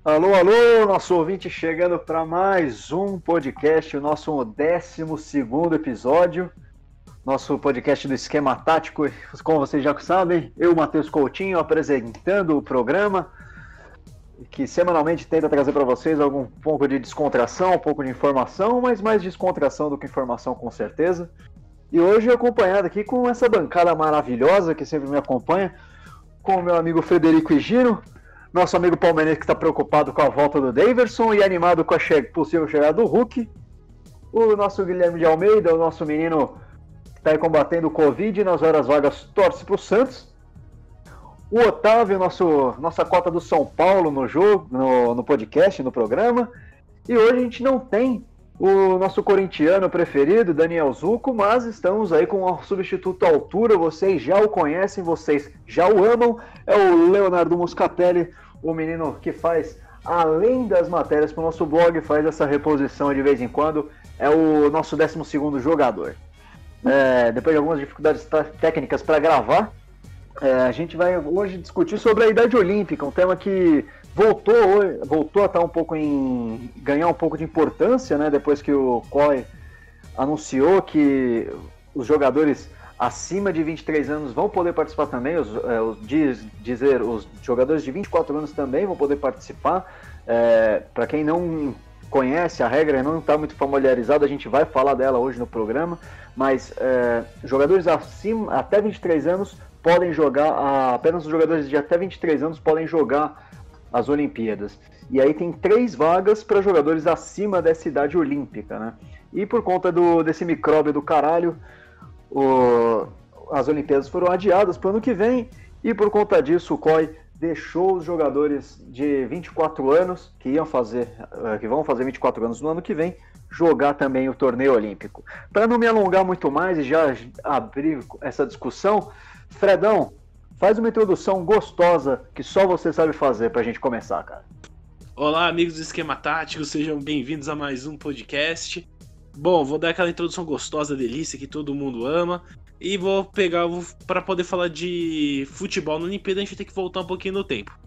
Alô, alô, nosso ouvinte chegando para mais um podcast, o nosso 12º episódio, nosso podcast do Esquema Tático. Como vocês já sabem, eu, Matheus Coutinho, apresentando o programa, que semanalmente tenta trazer para vocês algum pouco de descontração, um pouco de informação, mas mais descontração do que informação, com certeza. E hoje acompanhado aqui com essa bancada maravilhosa que sempre me acompanha, com o meu amigo Frederico Higino, nosso amigo palmeirense que está preocupado com a volta do Daverson e animado com a possível chegada do Hulk, o nosso Guilherme de Almeida, o nosso menino que está aí combatendo o Covid e nas horas vagas torce para o Santos, o Otávio, nossa cota do São Paulo no jogo, no podcast, no programa, e hoje a gente não tem o nosso corintiano preferido, Daniel Zucco, mas estamos aí com um substituto à altura, vocês já o conhecem, vocês já o amam, é o Leonardo Muscatelli, o menino que faz, além das matérias para o nosso blog, faz essa reposição de vez em quando, é o nosso 12º jogador. Depois de algumas dificuldades técnicas para gravar, a gente vai hoje discutir sobre a idade olímpica, um tema que voltou a estar ganhar um pouco de importância, né, depois que o COI anunciou que os jogadores acima de 23 anos vão poder participar também, os jogadores de 24 anos também vão poder participar. Para quem não conhece a regra, não está muito familiarizado, a gente vai falar dela hoje no programa, mas jogadores até 23 anos podem jogar, apenas os jogadores de até 23 anos podem jogar as Olimpíadas. E aí tem 3 vagas para jogadores acima dessa idade olímpica, né? E por conta desse micróbio do caralho, as Olimpíadas foram adiadas para o ano que vem, e por conta disso o COI deixou os jogadores de 24 anos, que vão fazer 24 anos no ano que vem, jogar também o torneio olímpico. Para não me alongar muito mais e já abrir essa discussão, Fredão, faz uma introdução gostosa que só você sabe fazer pra gente começar, cara. Olá, amigos do Esquema Tático, sejam bem-vindos a mais um podcast. Bom, vou dar aquela introdução gostosa, delícia, que todo mundo ama, e vou para poder falar de futebol na Olimpíada, a gente tem que voltar um pouquinho no tempo.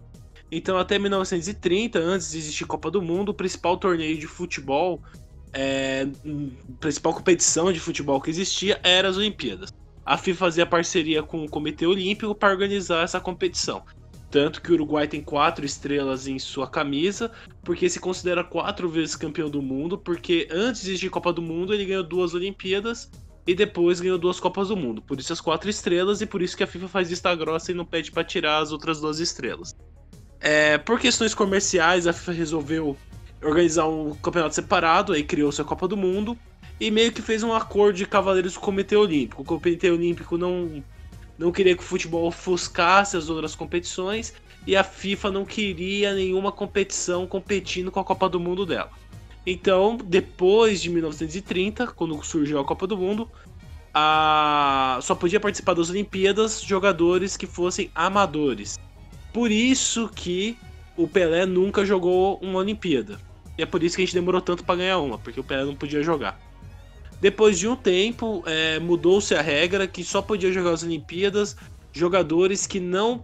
Então, até 1930, antes de existir Copa do Mundo, o principal torneio de futebol, principal competição de futebol que existia era as Olimpíadas. A FIFA fazia parceria com o Comitê Olímpico para organizar essa competição. Tanto que o Uruguai tem 4 estrelas em sua camisa, porque se considera 4 vezes campeão do mundo, porque antes de existir Copa do Mundo ele ganhou 2 Olimpíadas e depois ganhou 2 Copas do Mundo. Por isso as 4 estrelas e por isso que a FIFA faz vista grossa e não pede para tirar as outras 2 estrelas. Por questões comerciais, a FIFA resolveu organizar um campeonato separado, aí criou-se a Copa do Mundo, e meio que fez um acordo de cavaleiros com o Comitê Olímpico. O Comitê Olímpico não queria que o futebol ofuscasse as outras competições, e a FIFA não queria nenhuma competição competindo com a Copa do Mundo dela. Então, depois de 1930, quando surgiu a Copa do Mundo, só podia participar das Olimpíadas jogadores que fossem amadores. Por isso que o Pelé nunca jogou uma Olimpíada. E é por isso que a gente demorou tanto para ganhar uma, porque o Pelé não podia jogar. Depois de um tempo, mudou-se a regra que só podia jogar as Olimpíadas jogadores que não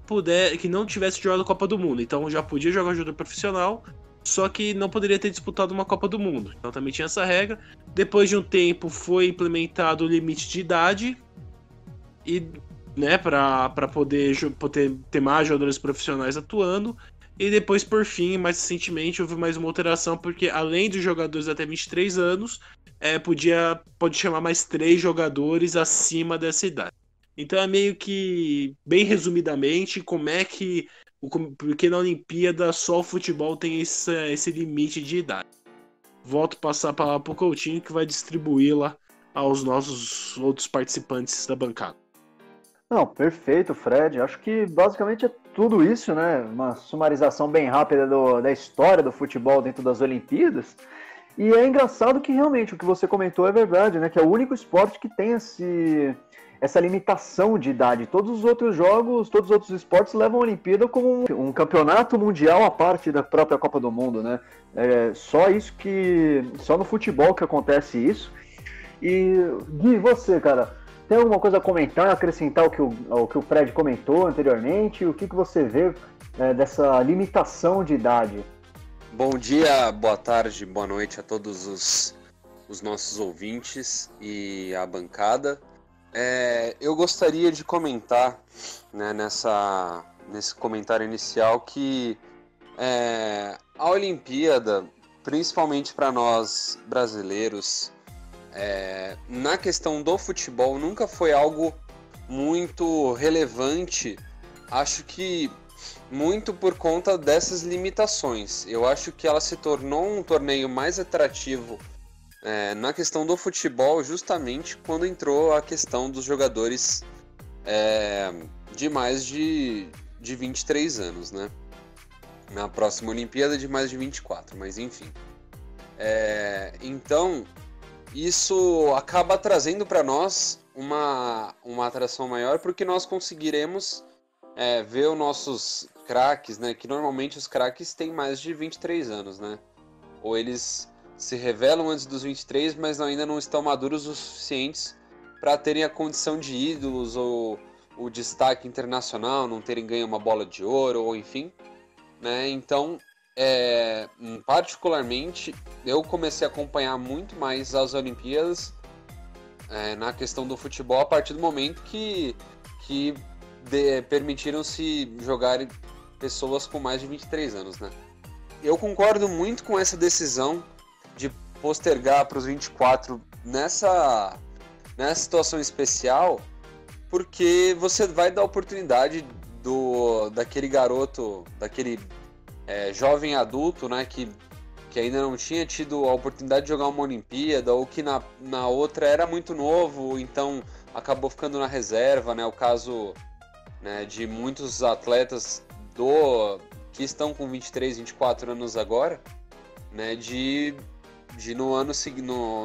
tivessem jogado a Copa do Mundo. Então já podia jogar jogador profissional, só que não poderia ter disputado uma Copa do Mundo. Então também tinha essa regra. Depois de um tempo foi implementado o limite de idade, e para poder ter mais jogadores profissionais atuando. E depois, por fim, mais recentemente, houve mais uma alteração, porque além dos jogadores até 23 anos, pode chamar mais 3 jogadores acima dessa idade. Então é meio que, bem resumidamente, porque na Olimpíada só o futebol tem esse limite de idade. Volto a passar a palavra para o Coutinho, que vai distribuí-la aos nossos outros participantes da bancada. Não, perfeito, Fred. Acho que basicamente é tudo isso, né? Uma sumarização bem rápida da história do futebol dentro das Olimpíadas. E é engraçado que realmente o que você comentou é verdade, né? Que é o único esporte que tem essa limitação de idade. Todos os outros esportes levam a Olimpíada como um campeonato mundial à parte da própria Copa do Mundo, né? Só no futebol que acontece isso. E Gui, você, cara, tem alguma coisa a comentar, acrescentar ao que o Fred comentou anteriormente? O que você vê dessa limitação de idade? Bom dia, boa tarde, boa noite a todos os nossos ouvintes e a bancada. Eu gostaria de comentar, né, nesse comentário inicial que a Olimpíada, principalmente para nós brasileiros, na questão do futebol, nunca foi algo muito relevante. Acho que muito por conta dessas limitações. Eu acho que ela se tornou um torneio mais atrativo na questão do futebol justamente quando entrou a questão dos jogadores de mais de 23 anos, né? Na próxima Olimpíada de mais de 24, mas enfim. Então, isso acaba trazendo para nós uma atração maior, porque nós conseguiremos ver os nossos craques, né? Que normalmente os craques têm mais de 23 anos, né? Ou eles se revelam antes dos 23, mas ainda não estão maduros o suficientes para terem a condição de ídolos ou o destaque internacional, não terem ganho uma bola de ouro, ou enfim, né? Então, particularmente, eu comecei a acompanhar muito mais as Olimpíadas na questão do futebol a partir do momento que permitiram-se jogar pessoas com mais de 23 anos, né? Eu concordo muito com essa decisão de postergar para os 24 nessa situação especial, porque você vai dar oportunidade daquele garoto, daquele jovem adulto, né, que ainda não tinha tido a oportunidade de jogar uma Olimpíada, ou que na outra era muito novo, então acabou ficando na reserva, né? O caso, né, de muitos atletas que estão com 23, 24 anos agora, né,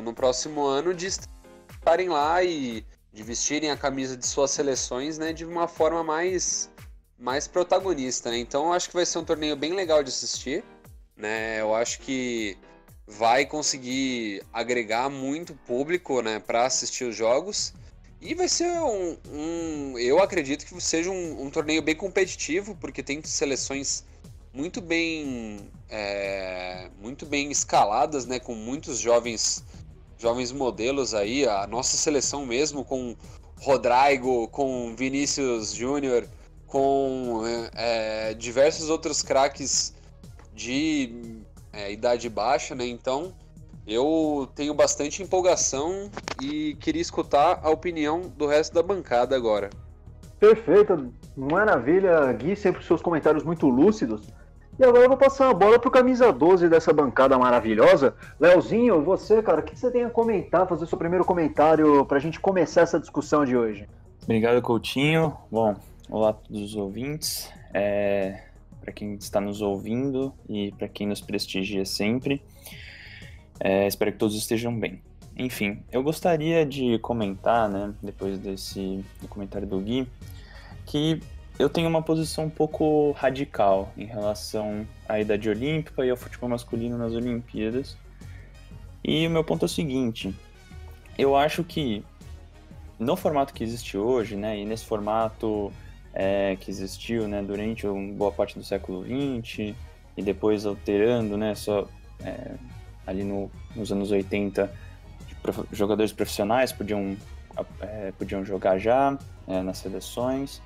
no próximo ano de estarem lá e de vestirem a camisa de suas seleções, né, de uma forma mais protagonista, né? Então eu acho que vai ser um torneio bem legal de assistir, né? Eu acho que vai conseguir agregar muito público, né, para assistir os jogos. E vai ser eu acredito que seja um torneio bem competitivo, porque tem seleções muito bem escaladas, né, com muitos jovens modelos aí. A nossa seleção mesmo, com Rodrygo, com Vinícius Júnior, com diversos outros craques de idade baixa, né? Então, eu tenho bastante empolgação e queria escutar a opinião do resto da bancada agora. Perfeito, maravilha, Gui, sempre seus comentários muito lúcidos. E agora eu vou passar a bola pro camisa 12 dessa bancada maravilhosa. Leozinho, você, cara, o que você tem a comentar, fazer seu primeiro comentário pra gente começar essa discussão de hoje? Obrigado, Coutinho. Bom, olá a todos os ouvintes, para quem está nos ouvindo e para quem nos prestigia sempre. Espero que todos estejam bem. Enfim, eu gostaria de comentar, né, depois do comentário do Gui, que eu tenho uma posição um pouco radical em relação à idade olímpica e ao futebol masculino nas Olimpíadas. E o meu ponto é o seguinte: eu acho que no formato que existe hoje, né, e nesse formato que existiu, né, durante uma boa parte do século XX e depois alterando, né, ali nos anos 80, jogadores profissionais podiam jogar já nas seleções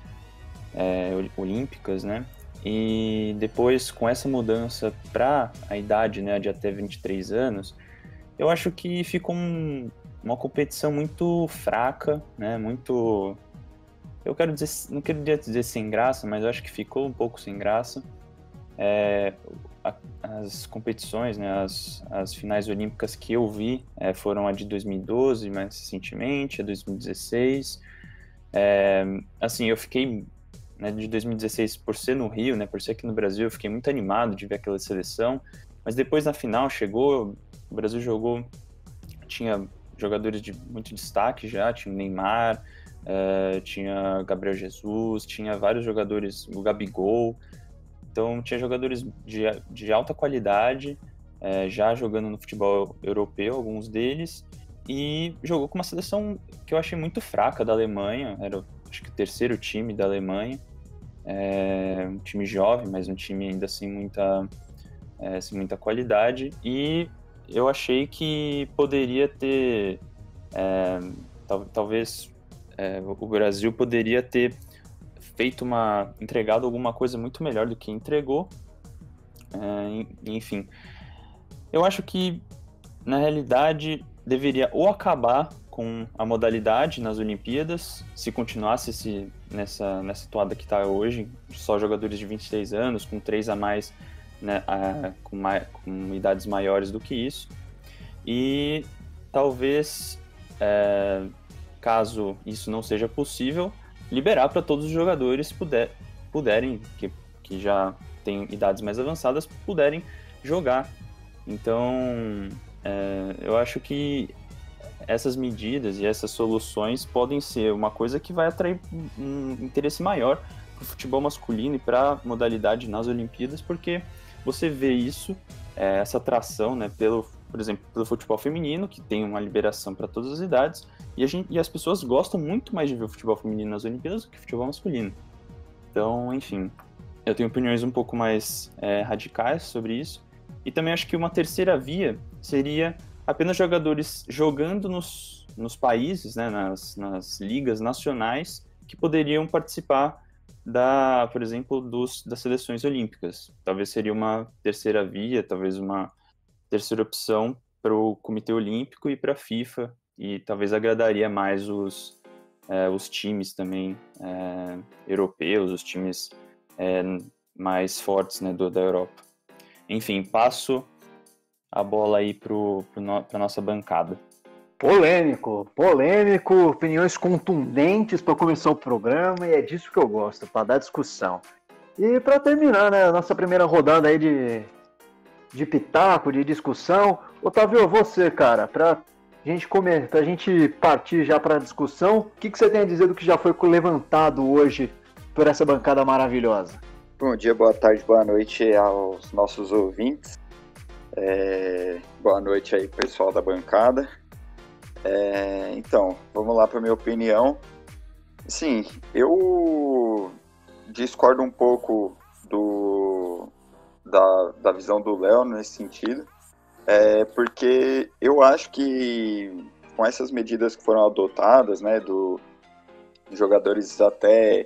olímpicas, né? E depois, com essa mudança para a idade, né, de até 23 anos, eu acho que ficou uma competição muito fraca, né? Muito... não queria dizer sem graça, mas eu acho que ficou um pouco sem graça. As competições, né, as finais olímpicas que eu vi foram a de 2012, mais recentemente, a 2016. Assim, eu fiquei, né, de 2016, por ser no Rio, né, por ser aqui no Brasil, eu fiquei muito animado de ver aquela seleção, mas depois na final chegou, o Brasil jogou, tinha jogadores de muito destaque já, tinha o Neymar, tinha Gabriel Jesus, tinha vários jogadores, o Gabigol. Então tinha jogadores de alta qualidade, já jogando no futebol europeu, alguns deles, e jogou com uma seleção que eu achei muito fraca da Alemanha, era acho que o terceiro time da Alemanha, um time jovem, mas um time ainda assim sem muita qualidade, e eu achei que poderia ter, talvez o Brasil poderia ter entregado alguma coisa muito melhor do que entregou. Enfim, eu acho que na realidade deveria ou acabar com a modalidade nas Olimpíadas, se continuasse nessa toada que está hoje, só jogadores de 23 anos, com 3 a mais, né, com idades maiores do que isso. E talvez, caso isso não seja possível, liberar para todos os jogadores puderem, que já têm idades mais avançadas, puderem jogar. Então, eu acho que essas medidas e essas soluções podem ser uma coisa que vai atrair um interesse maior para o futebol masculino e para a modalidade nas Olimpíadas, porque você vê isso, essa atração, né, por exemplo, pelo futebol feminino, que tem uma liberação para todas as idades, e as pessoas gostam muito mais de ver o futebol feminino nas Olimpíadas do que o futebol masculino. Então, enfim, eu tenho opiniões um pouco mais radicais sobre isso. E também acho que uma terceira via seria apenas jogadores jogando nos países, né, nas ligas nacionais, que poderiam participar por exemplo, das seleções olímpicas. Talvez seria uma terceira via, talvez uma terceira opção para o Comitê Olímpico e para a FIFA, e talvez agradaria mais os times também europeus, os times mais fortes, né, da Europa. Enfim, passo a bola aí para a nossa bancada. Polêmico, opiniões contundentes para começar o programa, e é disso que eu gosto, para dar discussão. E para terminar, né, a nossa primeira rodada aí de pitaco, de discussão, Otávio, você, cara, pra gente partir já para a discussão, o que você tem a dizer do que já foi levantado hoje por essa bancada maravilhosa? Bom dia, boa tarde, boa noite aos nossos ouvintes. Boa noite aí, pessoal da bancada. Então, vamos lá para a minha opinião. Sim, eu discordo um pouco da visão do Léo nesse sentido, porque eu acho que com essas medidas que foram adotadas, né, de jogadores até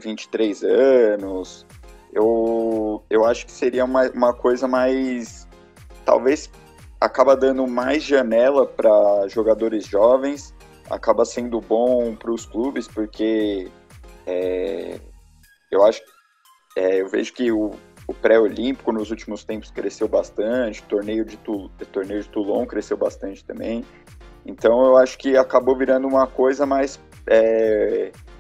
23 anos, eu acho que seria uma coisa mais, talvez acaba dando mais janela para jogadores jovens, acaba sendo bom para os clubes, porque eu vejo que o pré-olímpico nos últimos tempos cresceu bastante, o torneio de Toulon cresceu bastante também, então eu acho que acabou virando uma coisa mais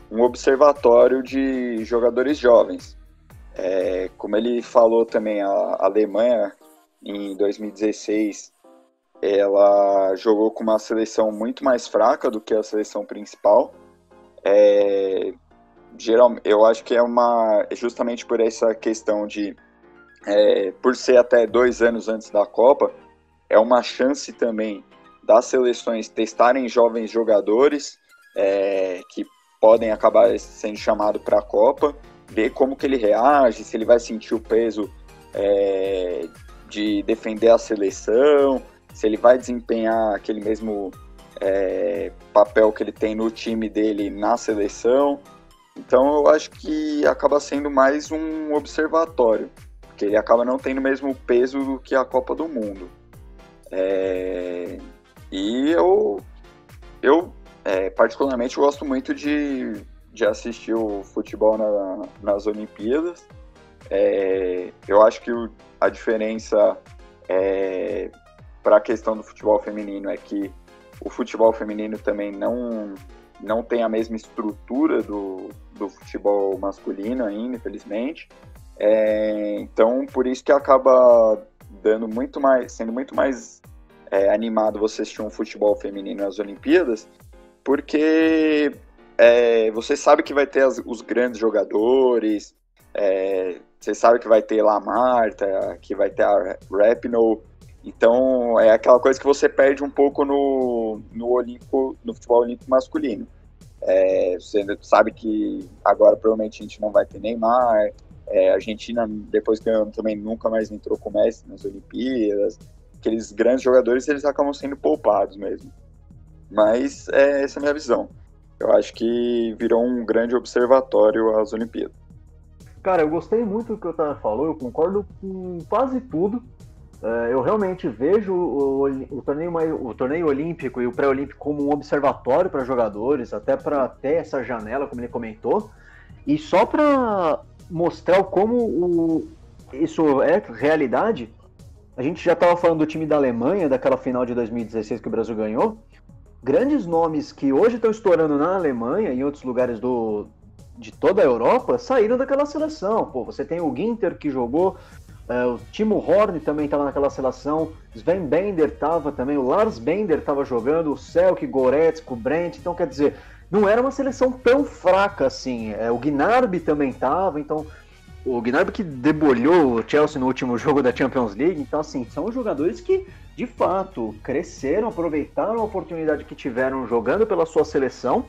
um observatório de jogadores jovens. Como ele falou também, a Alemanha em 2016, ela jogou com uma seleção muito mais fraca do que a seleção principal. Eu acho que é justamente por essa questão de, por ser até 2 anos antes da Copa, é uma chance também das seleções testarem jovens jogadores que podem acabar sendo chamados para a Copa, ver como que ele reage, se ele vai sentir o peso de defender a seleção, se ele vai desempenhar aquele mesmo papel que ele tem no time dele na seleção. Então eu acho que acaba sendo mais um observatório, porque ele acaba não tendo o mesmo peso do que a Copa do Mundo. E eu particularmente gosto muito de assistir o futebol nas Olimpíadas. Eu acho que a diferença para a questão do futebol feminino é que o futebol feminino também não tem a mesma estrutura do futebol masculino ainda, infelizmente. Então, por isso que acaba sendo muito mais animado você assistir um futebol feminino nas Olimpíadas, porque você sabe que vai ter os grandes jogadores, você sabe que vai ter lá a Marta, que vai ter a Rapinoe. Então é aquela coisa que você perde um pouco no futebol olímpico masculino. Você sabe que agora provavelmente a gente não vai ter Neymar, A Argentina, depois que também nunca mais entrou com o Messi nas Olimpíadas, aqueles grandes jogadores, eles acabam sendo poupados mesmo. Mas essa é a minha visão. Eu acho que virou um grande observatório as Olimpíadas. Cara, eu gostei muito do que o Otávio falou, eu concordo com quase tudo. Eu realmente vejo o torneio olímpico e o pré-olímpico como um observatório para jogadores, até para ter essa janela, como ele comentou. E só para mostrar como isso é realidade, a gente já estava falando do time da Alemanha, daquela final de 2016 que o Brasil ganhou. Grandes nomes que hoje estão estourando na Alemanha e em outros lugares de toda a Europa saíram daquela seleção. Pô, você tem o Ginter que jogou, o Timo Horn também estava naquela seleção, Sven Bender estava também, o Lars Bender estava jogando, o Selke, Goretzka, o Brandt. Então, quer dizer, não era uma seleção tão fraca assim. O Gnabry também estava, então o Gnabry que debolhou o Chelsea no último jogo da Champions League. Então, assim, são jogadores que, de fato, cresceram, aproveitaram a oportunidade que tiveram jogando pela sua seleção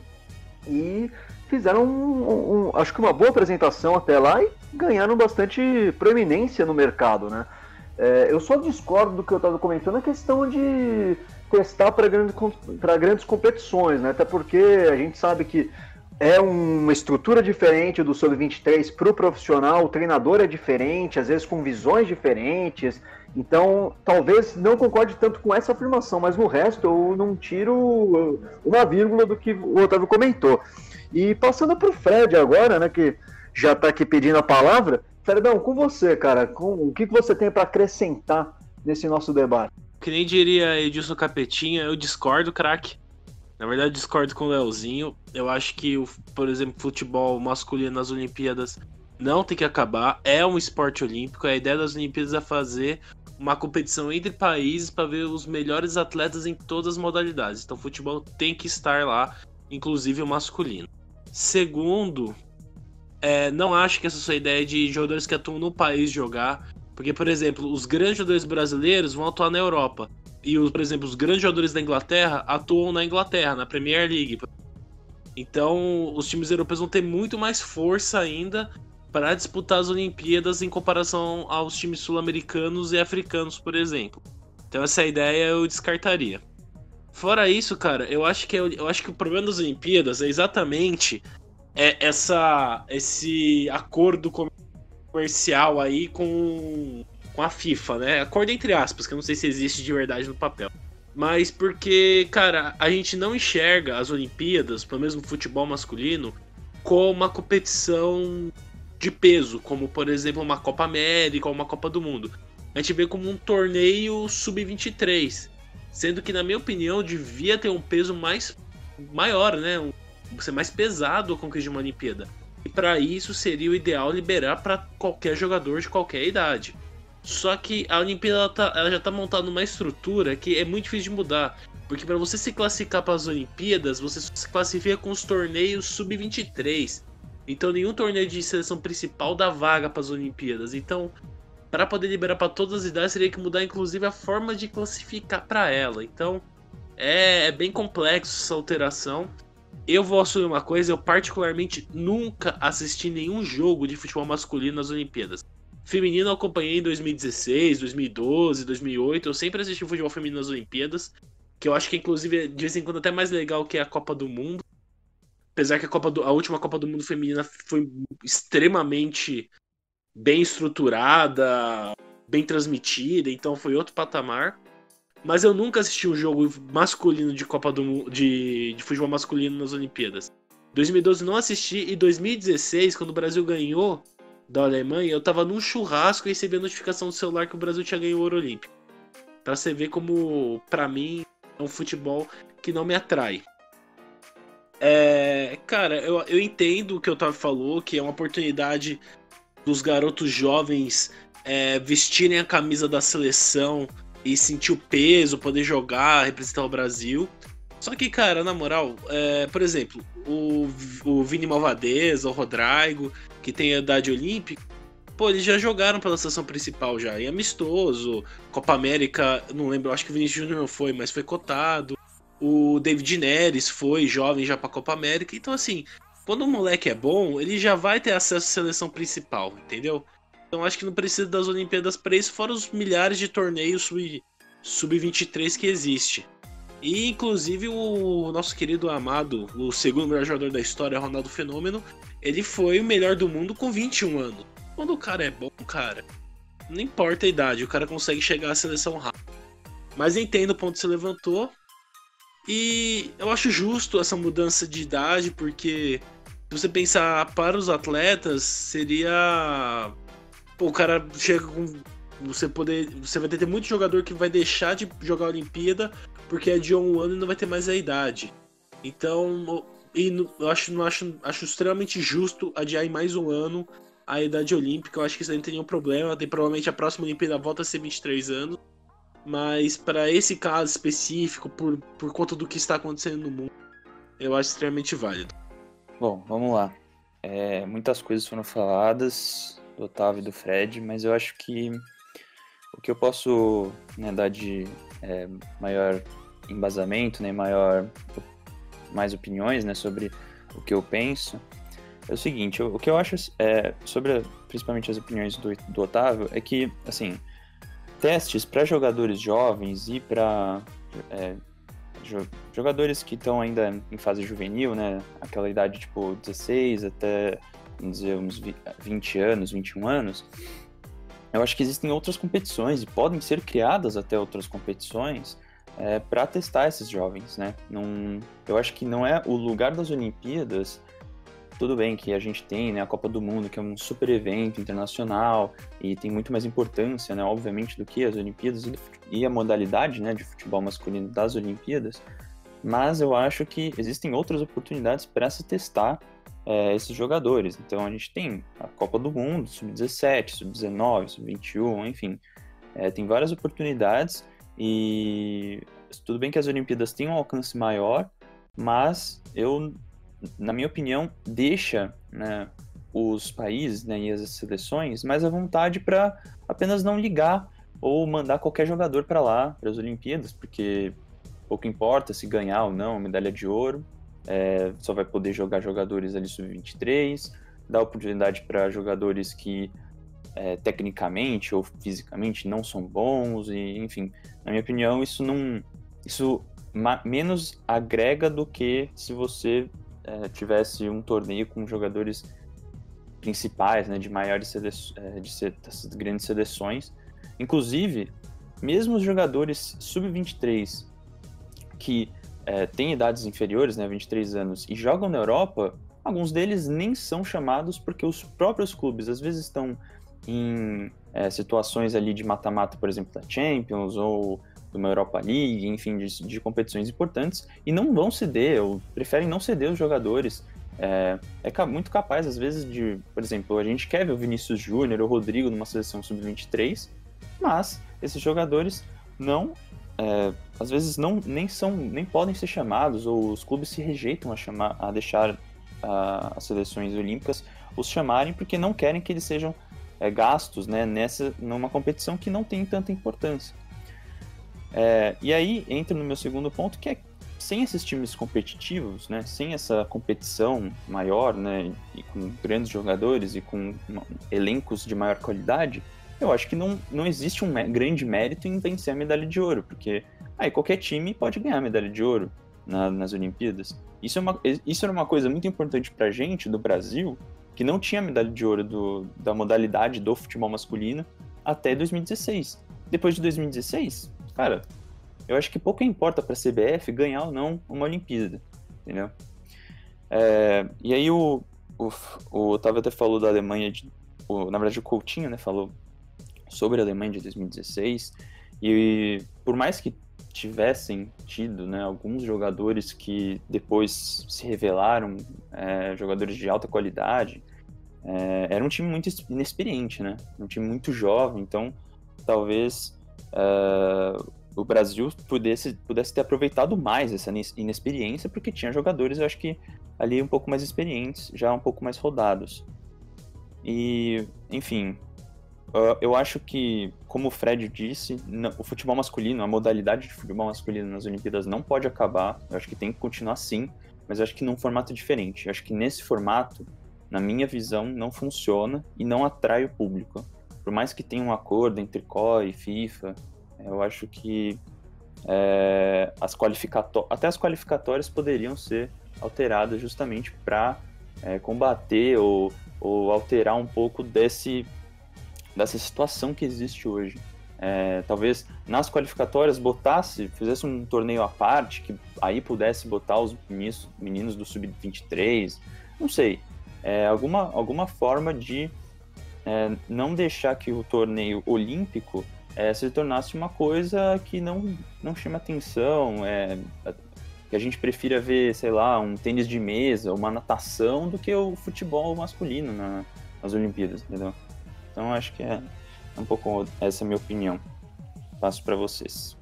e fizeram, acho que uma boa apresentação até lá e ganharam bastante proeminência no mercado, né? Eu só discordo do que eu estava comentando na questão de testar para grandes competições, né? Até porque a gente sabe que é uma estrutura diferente do Sub-23 para o profissional, o treinador é diferente, às vezes com visões diferentes, então talvez não concorde tanto com essa afirmação, mas no resto eu não tiro uma vírgula do que o Otávio comentou. E passando para o Fred agora, né, que já está aqui pedindo a palavra, Fredão, com você, cara, o que você tem para acrescentar nesse nosso debate? Que nem diria Edilson Capetinha, eu discordo, craque. Na verdade, discordo com o Leozinho. Eu acho que, por exemplo, futebol masculino nas Olimpíadas não tem que acabar. É um esporte olímpico. A ideia das Olimpíadas é fazer uma competição entre países para ver os melhores atletas em todas as modalidades. Então, o futebol tem que estar lá, inclusive o masculino. Segundo, não acho que essa sua ideia de jogadores que atuam no país jogar. Porque, por exemplo, os grandes jogadores brasileiros vão atuar na Europa. E, por exemplo, os grandes jogadores da Inglaterra atuam na Inglaterra, na Premier League. Então, os times europeus vão ter muito mais força ainda para disputar as Olimpíadas em comparação aos times sul-americanos e africanos, por exemplo. Então, essa ideia eu descartaria. Fora isso, cara, eu acho que o problema das Olimpíadas é exatamente esse acordo comercial aí com a FIFA, né? Acordo entre aspas, que eu não sei se existe de verdade no papel. Mas porque, cara, a gente não enxerga as Olimpíadas, pelo menos no futebol masculino, como uma competição de peso, como, por exemplo, uma Copa América ou uma Copa do Mundo. A gente vê como um torneio sub-23, sendo que, na minha opinião, devia ter um peso maior, né? Ser mais pesado a conquista de uma Olimpíada. E para isso seria o ideal liberar para qualquer jogador de qualquer idade. Só que a Olimpíada ela já tá montada numa estrutura que é muito difícil de mudar. Porque para você se classificar para as Olimpíadas, você se classifica com os torneios sub-23. Então nenhum torneio de seleção principal dá vaga para as Olimpíadas. Então, para poder liberar para todas as idades, teria que mudar inclusive a forma de classificar para ela. Então, é bem complexo essa alteração. Eu vou assumir uma coisa, eu particularmente nunca assisti nenhum jogo de futebol masculino nas Olimpíadas. Feminino eu acompanhei em 2016, 2012, 2008. Eu sempre assisti futebol feminino nas Olimpíadas, que eu acho que inclusive de vez em quando até mais legal que a Copa do Mundo. Apesar que a última Copa do Mundo feminina foi extremamente bem estruturada, bem transmitida, então foi outro patamar. Mas eu nunca assisti um jogo masculino de Copa do Mundo, de futebol masculino nas Olimpíadas. 2012 não assisti, e 2016, quando o Brasil ganhou da Alemanha, eu tava num churrasco e recebi a notificação do celular que o Brasil tinha ganho o ouro olímpico. Pra você ver como, pra mim, é um futebol que não me atrai. Cara, eu entendo o que o Otávio falou, que é uma oportunidade dos garotos jovens vestirem a camisa da seleção e sentir o peso, poder jogar, representar o Brasil. Só que, cara, na moral, por exemplo, o Vini Malvadeza, o Rodrigo, que tem a idade olímpica, pô, eles já jogaram pela seleção principal já, em amistoso, Copa América, não lembro, acho que o Vinícius Júnior não foi, mas foi cotado. O David Neres foi jovem já pra Copa América, então assim, Quando o moleque é bom, ele já vai ter acesso à seleção principal, entendeu? Então acho que não precisa das Olimpíadas para isso, fora os milhares de torneios sub-23 que existe. E inclusive o nosso querido amado, o segundo melhor jogador da história, Ronaldo Fenômeno, ele foi o melhor do mundo com 21 anos. Quando o cara é bom, cara, não importa a idade, o cara consegue chegar à seleção rápido. Mas entendo o ponto que você levantou. E eu acho justo essa mudança de idade, porque se você pensar para os atletas, seria... Pô, o cara chega com... Você vai ter muito jogador que vai deixar de jogar a Olimpíada porque é de um ano e não vai ter mais a idade. Então, eu acho extremamente justo adiar em mais um ano a idade olímpica. Eu acho que isso aí não tem nenhum problema. Provavelmente a próxima Olimpíada volta a ser 23 anos. Mas para esse caso específico, por conta do que está acontecendo no mundo, eu acho extremamente válido. Bom, vamos lá. Muitas coisas foram faladas do Otávio e do Fred, mas eu acho que o que eu posso, né, dar de maior embasamento, né, mais opiniões, né, sobre o que eu penso, é o seguinte: o que eu acho sobre principalmente as opiniões do Otávio é que, assim, testes para jogadores jovens e para jogadores que estão ainda em fase juvenil, né, aquela idade tipo 16 até, vamos dizer, uns 20 anos, 21 anos, eu acho que existem outras competições e podem ser criadas até outras competições para testar esses jovens, né? Eu acho que não é o lugar das Olimpíadas. Tudo bem que a gente tem, né, a Copa do Mundo, que é um super evento internacional e tem muito mais importância, né, obviamente, do que as Olimpíadas e a modalidade, né, de futebol masculino das Olimpíadas, mas eu acho que existem outras oportunidades para se testar esses jogadores. Então a gente tem a Copa do Mundo, Sub-17, Sub-19, Sub-21, enfim, tem várias oportunidades e tudo bem que as Olimpíadas têm um alcance maior, mas na minha opinião, deixa, né, os países, né, e as seleções mais à vontade para apenas não ligar ou mandar qualquer jogador para lá, para as Olimpíadas, porque pouco importa se ganhar ou não a medalha de ouro, só vai poder jogar jogadores ali sub-23, dá oportunidade para jogadores que tecnicamente ou fisicamente não são bons, e enfim, na minha opinião, isso menos agrega do que se você tivesse um torneio com jogadores principais, né, de maiores dessas grandes seleções. Inclusive, mesmo os jogadores sub-23 que têm idades inferiores, né, 23 anos, e jogam na Europa, alguns deles nem são chamados porque os próprios clubes às vezes estão em situações ali de mata-mata, por exemplo, da Champions ou de uma Europa League, enfim, de competições importantes, e não vão ceder, ou preferem não ceder os jogadores. Muito capaz, às vezes, por exemplo, a gente quer ver o Vinícius Júnior ou o Rodrigo numa seleção sub-23, mas esses jogadores às vezes nem podem ser chamados, ou os clubes se rejeitam a deixar as seleções olímpicas os chamarem, porque não querem que eles sejam gastos, né, numa competição que não tem tanta importância. E aí entra no meu segundo ponto, que é sem esses times competitivos, né, sem essa competição maior, né, e com grandes jogadores e com elencos de maior qualidade, eu acho que não existe um grande mérito em vencer a medalha de ouro, porque aí qualquer time pode ganhar a medalha de ouro nas Olimpíadas. Isso era uma coisa muito importante pra gente, do Brasil, que não tinha medalha de ouro da modalidade do futebol masculino até 2016. Depois de 2016, cara, eu acho que pouco importa para a CBF ganhar ou não uma Olimpíada, entendeu? E aí o Otávio até falou da Alemanha, na verdade o Coutinho, né, falou sobre a Alemanha de 2016, e por mais que tivessem tido, né, alguns jogadores que depois se revelaram jogadores de alta qualidade, era um time muito inexperiente, né, um time muito jovem, então talvez o Brasil pudesse ter aproveitado mais essa inexperiência, porque tinha jogadores, eu acho que ali um pouco mais experientes, já um pouco mais rodados. E, enfim, eu acho que, como o Fred disse, o futebol masculino, a modalidade de futebol masculino nas Olimpíadas não pode acabar, eu acho que tem que continuar sim, mas eu acho que num formato diferente. Eu acho que nesse formato, na minha visão, não funciona e não atrai o público. Por mais que tenha um acordo entre COI e FIFA, eu acho que até as qualificatórias poderiam ser alteradas justamente para combater ou alterar um pouco dessa situação que existe hoje. Talvez nas qualificatórias fizesse um torneio à parte, que aí pudesse botar os meninos do Sub-23, não sei, alguma forma de não deixar que o torneio olímpico se tornasse uma coisa que não chama atenção, que a gente prefira ver, sei lá, um tênis de mesa, uma natação, do que o futebol masculino nas Olimpíadas, entendeu? Então acho que é um pouco essa a minha opinião. Passo para vocês.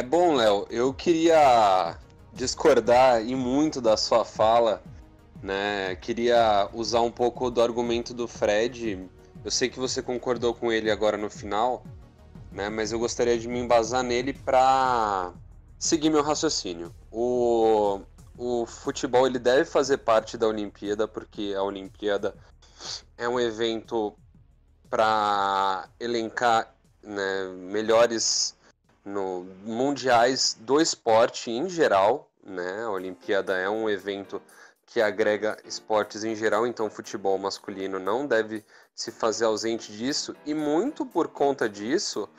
Bom, Léo, eu queria discordar e muito da sua fala, né? Queria usar um pouco do argumento do Fred. Eu sei que você concordou com ele agora no final, né? Mas eu gostaria de me embasar nele para seguir meu raciocínio. O futebol ele deve fazer parte da Olimpíada, porque a Olimpíada é um evento para elencar, né, melhores mundiais do esporte em geral, né? A Olimpíada é um evento que agrega esportes em geral, então o futebol masculino não deve se fazer ausente disso, e muito por conta disso,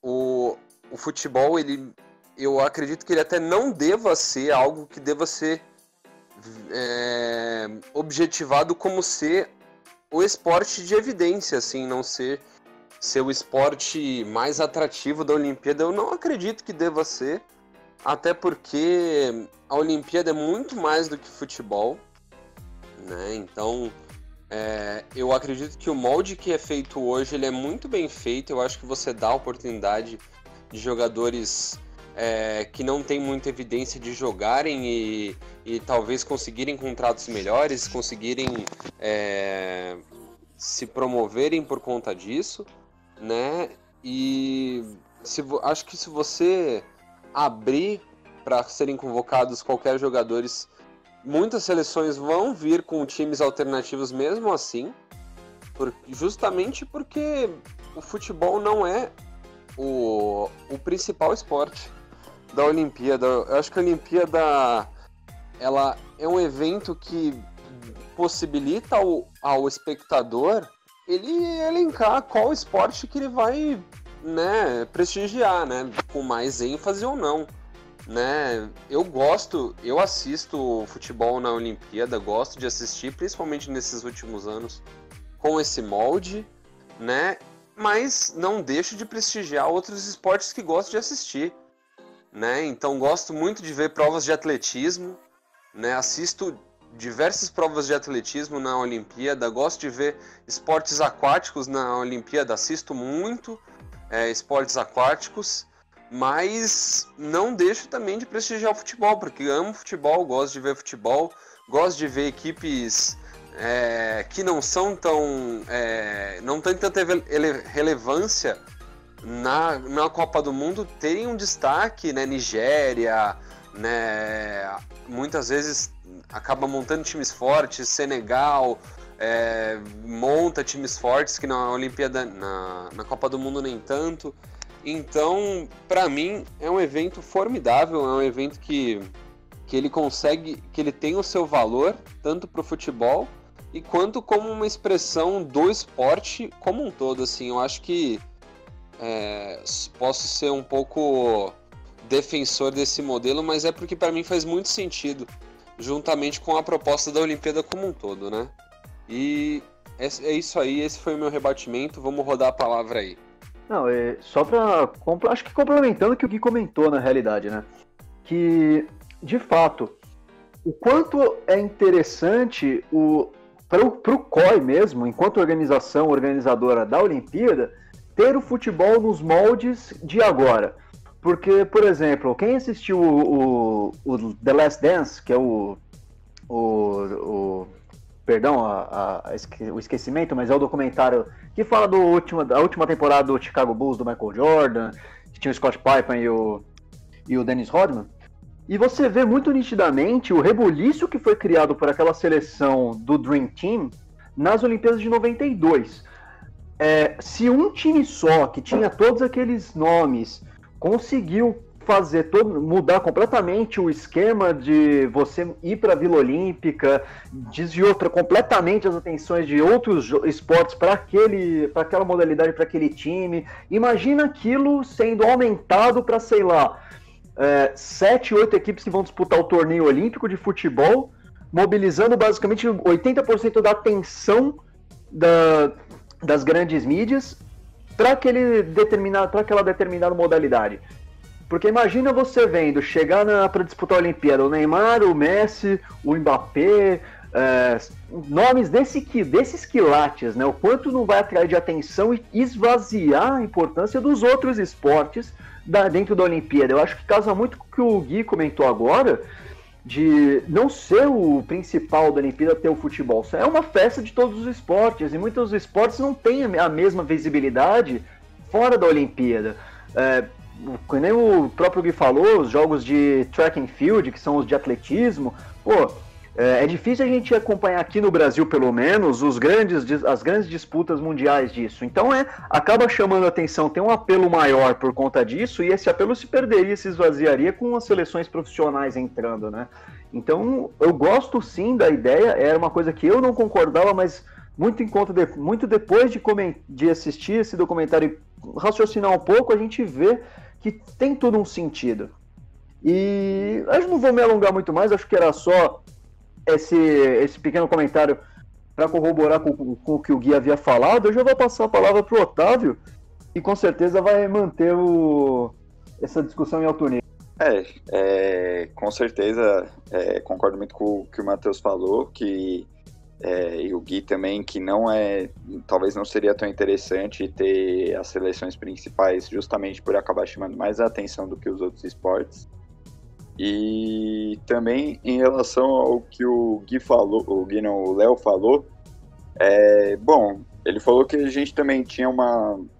o futebol, eu acredito que ele até não deva ser algo que deva ser objetivado como ser o esporte de evidência, assim, não ser o esporte mais atrativo da Olimpíada. Eu não acredito que deva ser, até porque a Olimpíada é muito mais do que futebol, né? Então, eu acredito que o molde que é feito hoje, ele é muito bem feito. Eu acho que você dá a oportunidade de jogadores que não tem muita evidência de jogarem e talvez conseguirem contratos melhores, conseguirem se promoverem por conta disso, né? E acho que se você abrir para serem convocados qualquer jogadores, muitas seleções vão vir com times alternativos mesmo assim, justamente porque o futebol não é o principal esporte da Olimpíada. Eu acho que a Olimpíada ela é um evento que possibilita ao espectador ele elencar qual esporte que ele vai, prestigiar, né, com mais ênfase ou não, né? Eu assisto futebol na Olimpíada, gosto de assistir, principalmente nesses últimos anos, com esse molde, né? Mas não deixo de prestigiar outros esportes que gosto de assistir, né? Então gosto muito de ver provas de atletismo, né? Assisto diversas provas de atletismo na Olimpíada, gosto de ver esportes aquáticos na Olimpíada, assisto muito esportes aquáticos, mas não deixo também de prestigiar o futebol, porque amo futebol, gosto de ver futebol, gosto de ver equipes que não são não tem tanta relevância na Copa do Mundo terem um destaque, né? Nigéria, né? Muitas vezes acaba montando times fortes, Senegal monta times fortes que na Olimpíada, na Copa do Mundo nem tanto. Então, para mim, é um evento formidável, é um evento que ele consegue, que ele tem o seu valor, tanto para o futebol, e quanto como uma expressão do esporte como um todo, assim. Eu acho que posso ser um pouco defensor desse modelo, mas é porque para mim faz muito sentido, juntamente com a proposta da Olimpíada como um todo, né? E é isso aí, esse foi o meu rebatimento, vamos rodar a palavra aí. Não, só para acho que complementando o que o Gui comentou na realidade, né? Que, de fato, o quanto é interessante para o COI mesmo, enquanto organizadora da Olimpíada, ter o futebol nos moldes de agora. Porque, por exemplo, quem assistiu o The Last Dance, que é perdão, o esquecimento, mas é o documentário que fala da última temporada do Chicago Bulls, do Michael Jordan, que tinha o Scott Pippen e o Dennis Rodman. E você vê muito nitidamente o rebuliço que foi criado por aquela seleção do Dream Team nas Olimpíadas de 92. Se um time só, que tinha todos aqueles nomes, conseguiu mudar completamente o esquema de você ir para a Vila Olímpica, desviou completamente as atenções de outros esportes para aquela modalidade, para aquele time. Imagina aquilo sendo aumentado para, sei lá, 7, 8 equipes que vão disputar o torneio olímpico de futebol, mobilizando basicamente 80% da atenção das grandes mídias para aquela determinada modalidade. Porque imagina você vendo chegar para disputar a Olimpíada o Neymar, o Messi, o Mbappé, nomes desses quilates, né? O quanto não vai atrair de atenção e esvaziar a importância dos outros esportes dentro da Olimpíada. Eu acho que casa muito com o que o Gui comentou agora, de não ser o principal da Olimpíada ter o futebol. É uma festa de todos os esportes, e muitos esportes não têm a mesma visibilidade fora da Olimpíada. Como nem o próprio Gui falou, os jogos de track and field, que são os de atletismo, é difícil a gente acompanhar aqui no Brasil, pelo menos, as grandes disputas mundiais disso. Então acaba chamando a atenção, tem um apelo maior por conta disso, e esse apelo se perderia, se esvaziaria com as seleções profissionais entrando, né? Então eu gosto sim da ideia, era uma coisa que eu não concordava, mas muito depois de assistir esse documentário e raciocinar um pouco, a gente vê que tem tudo um sentido. E eu não vou me alongar muito mais, acho que era só esse pequeno comentário para corroborar com o que o Gui havia falado. Eu já vou passar a palavra para o Otávio, e com certeza vai manter essa discussão em alto nível. Com certeza concordo muito com o que o Matheus falou, e o Gui também, que talvez não seria tão interessante ter as seleções principais justamente por acabar chamando mais a atenção do que os outros esportes. E também em relação ao que o Léo falou, ele falou que a gente também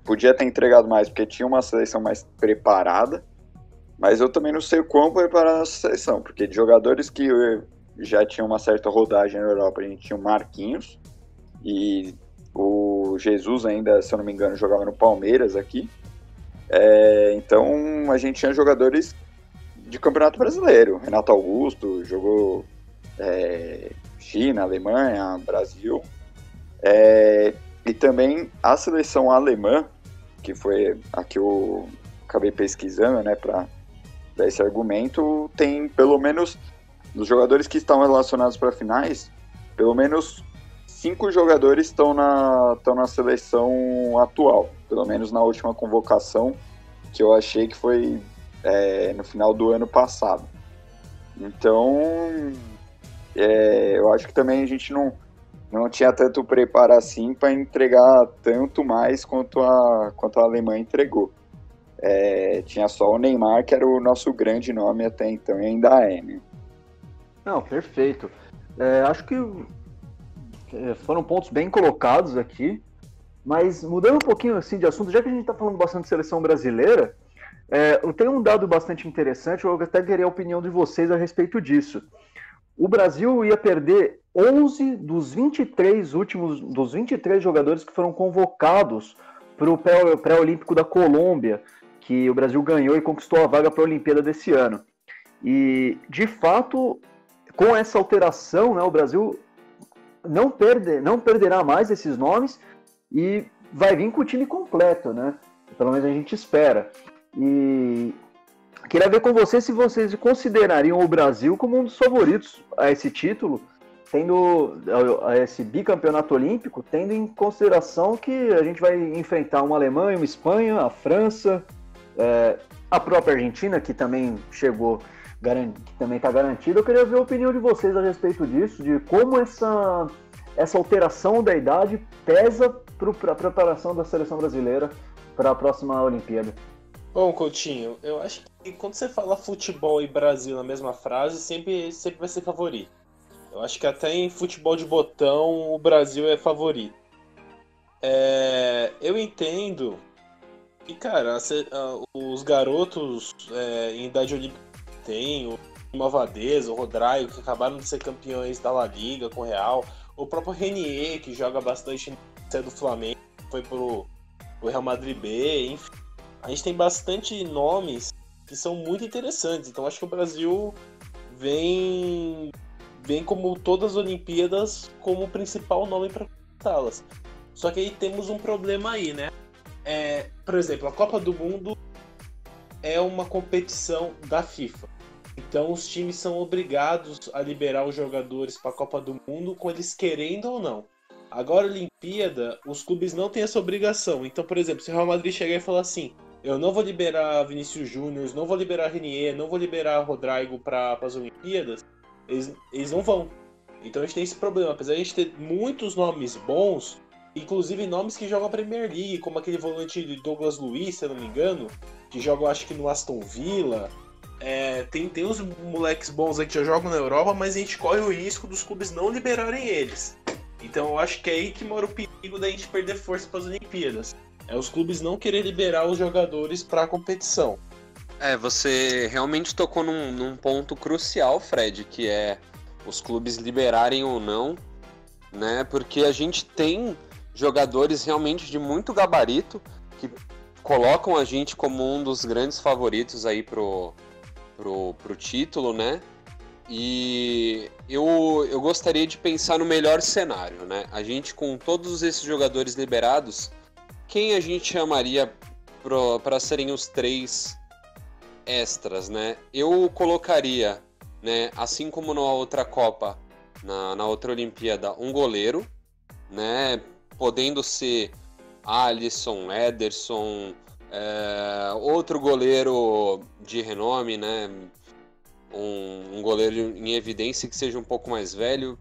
podia ter entregado mais, porque tinha uma seleção mais preparada, mas eu também não sei o quão preparada essa seleção, porque de jogadores que já tinham uma certa rodagem na Europa, a gente tinha o Marquinhos, e o Jesus ainda, se eu não me engano, jogava no Palmeiras aqui. Então a gente tinha jogadores de Campeonato Brasileiro. Renato Augusto jogou China, Alemanha, Brasil. E também a seleção alemã, que foi a que eu acabei pesquisando, né, para dar esse argumento, tem pelo menos, dos jogadores que estão relacionados para finais, pelo menos 5 jogadores estão na seleção atual, pelo menos na última convocação, que eu achei que foi no final do ano passado. Então, eu acho que também a gente não tinha tanto preparo assim para entregar tanto mais quanto a Alemanha entregou. Tinha só o Neymar, que era o nosso grande nome até então, e ainda é, né? Não, perfeito. Acho que foram pontos bem colocados aqui, mas mudando um pouquinho assim de assunto, já que a gente está falando bastante de seleção brasileira, eu tenho um dado bastante interessante, eu até queria a opinião de vocês a respeito disso. O Brasil ia perder 11 dos 23 jogadores que foram convocados para o pré-olímpico da Colômbia, que o Brasil ganhou e conquistou a vaga para a Olimpíada desse ano. E, de fato, com essa alteração, né, o Brasil não perderá mais esses nomes e vai vir com o time completo, né? Pelo menos a gente espera. E queria ver com vocês se vocês considerariam o Brasil como um dos favoritos a esse título, tendo a esse bicampeonato olímpico, tendo em consideração que a gente vai enfrentar uma Alemanha, uma Espanha, a França, a própria Argentina, que também chegou, que também está garantida. Eu queria ver a opinião de vocês a respeito disso, de como essa alteração da idade pesa para a preparação da seleção brasileira para a próxima Olimpíada. Bom, Coutinho, eu acho que quando você fala futebol e Brasil na mesma frase, sempre vai ser favorito. Eu acho que até em futebol de botão o Brasil é favorito. Eu entendo que, cara, os garotos em idade olímpica Malvadeza, o Rodrigo, que acabaram de ser campeões da La Liga com o Real, o próprio Renier, que joga bastante do Flamengo, foi pro Real Madrid B, enfim. A gente tem bastante nomes que são muito interessantes, então acho que o Brasil vem como todas as Olimpíadas como o principal nome para conquistá-las. Só que aí temos um problema aí, né? Por exemplo, a Copa do Mundo é uma competição da FIFA. Então os times são obrigados a liberar os jogadores para a Copa do Mundo, com eles querendo ou não. Agora, a Olimpíada, os clubes não têm essa obrigação. Então, por exemplo, se o Real Madrid chegar e falar assim, eu não vou liberar Vinícius Júnior, não vou liberar Renier, não vou liberar Rodrigo para as Olimpíadas, eles não vão. Então a gente tem esse problema. Apesar de a gente ter muitos nomes bons, inclusive nomes que jogam a Premier League, como aquele volante de Douglas Luiz, se eu não me engano, que joga, acho que no Aston Villa. Tem uns moleques bons aí que já jogam na Europa, mas a gente corre o risco dos clubes não liberarem eles. Então eu acho que é aí que mora o perigo da gente perder força para as Olimpíadas. É os clubes não querer liberar os jogadores para a competição. Você realmente tocou num ponto crucial, Fred, que é os clubes liberarem ou não, né? Porque a gente tem jogadores realmente de muito gabarito que colocam a gente como um dos grandes favoritos aí pro título, né? E eu gostaria de pensar no melhor cenário, né? A gente, com todos esses jogadores liberados, quem a gente chamaria para serem os 3 extras, né? Eu colocaria, né, assim como na outra Copa, na outra Olimpíada, um goleiro, né? Podendo ser Alisson, Ederson, outro goleiro de renome, né? Um goleiro em evidência que seja um pouco mais velho.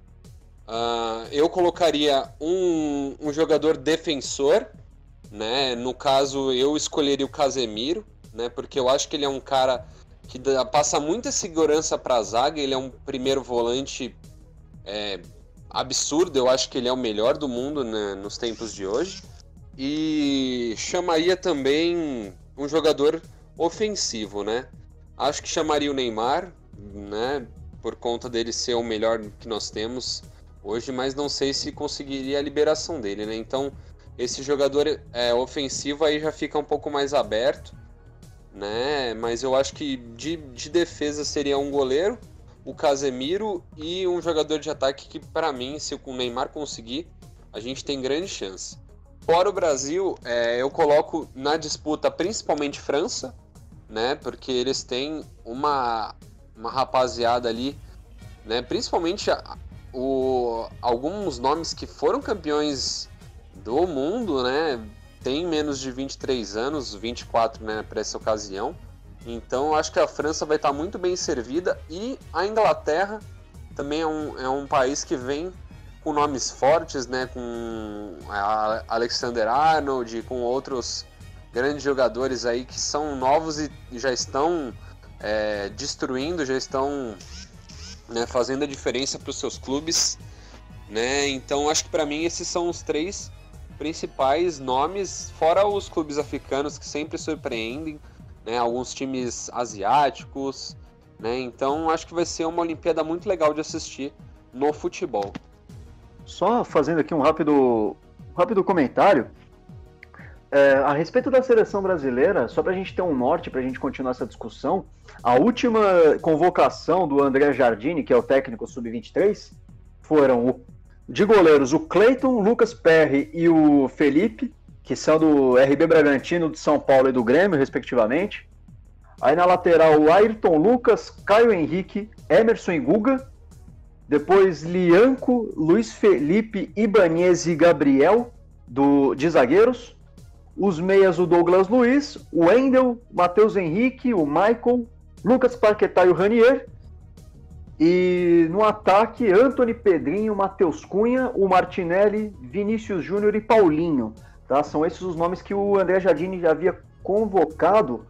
Eu colocaria um jogador defensor, né? No caso, eu escolheria o Casemiro, né? Porque eu acho que ele é um cara que passa muita segurança para a zaga. Ele é um primeiro volante absurdo. Eu acho que ele é o melhor do mundo, né, nos tempos de hoje. E chamaria também um jogador ofensivo, né? Acho que chamaria o Neymar, né? Por conta dele ser o melhor que nós temos hoje, mas não sei se conseguiria a liberação dele, né? Então, esse jogador ofensivo aí já fica um pouco mais aberto, né? Mas eu acho que de defesa seria um goleiro, o Casemiro, e um jogador de ataque que, para mim, se o Neymar conseguir, a gente tem grande chance. Fora o Brasil, eu coloco na disputa principalmente França, né? Porque eles têm uma rapaziada ali, né? Principalmente alguns nomes que foram campeões do mundo, né? Tem menos de 23 anos, 24, né, para essa ocasião. Então eu acho que a França vai estar muito bem servida, e a Inglaterra também é um país que vem com nomes fortes, né, com Alexander-Arnold, com outros grandes jogadores aí que são novos e já estão destruindo, já estão, né, fazendo a diferença para os seus clubes, né? Então acho que para mim esses são os 3 principais nomes, fora os clubes africanos que sempre surpreendem, né, alguns times asiáticos, né? Então acho que vai ser uma Olimpíada muito legal de assistir no futebol. Só fazendo aqui um rápido comentário a respeito da seleção brasileira, só para a gente ter um norte, para a gente continuar essa discussão. A última convocação do André Jardine, que é o técnico sub-23, foram de goleiros o Cleiton, Lucas Perry e o Felipe, que são do RB Bragantino, de São Paulo e do Grêmio, respectivamente. Aí na lateral o Ayrton Lucas, Caio Henrique, Emerson e Guga. Depois Lianco, Luiz Felipe, Ibanez e Gabriel, de zagueiros. Os meias o Douglas Luiz, o Wendel, Matheus Henrique, o Michael, Lucas Paquetá e o Ranier. E no ataque, Antony, Pedrinho, Matheus Cunha, o Martinelli, Vinícius Júnior e Paulinho. Tá? São esses os nomes que o André Jardine já havia convocado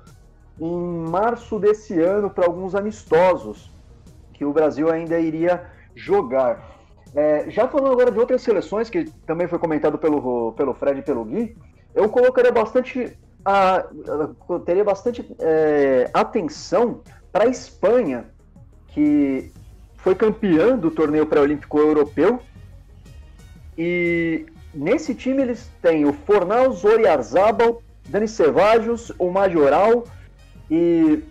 em março desse ano para alguns amistosos que o Brasil ainda iria jogar. Já falando agora de outras seleções, que também foi comentado pelo Fred e pelo Gui, eu colocaria teria bastante atenção para a Espanha, que foi campeã do torneio pré-olímpico europeu. E nesse time eles têm o Fornals, Oyarzabal, Dani Ceballos, o Majoral, e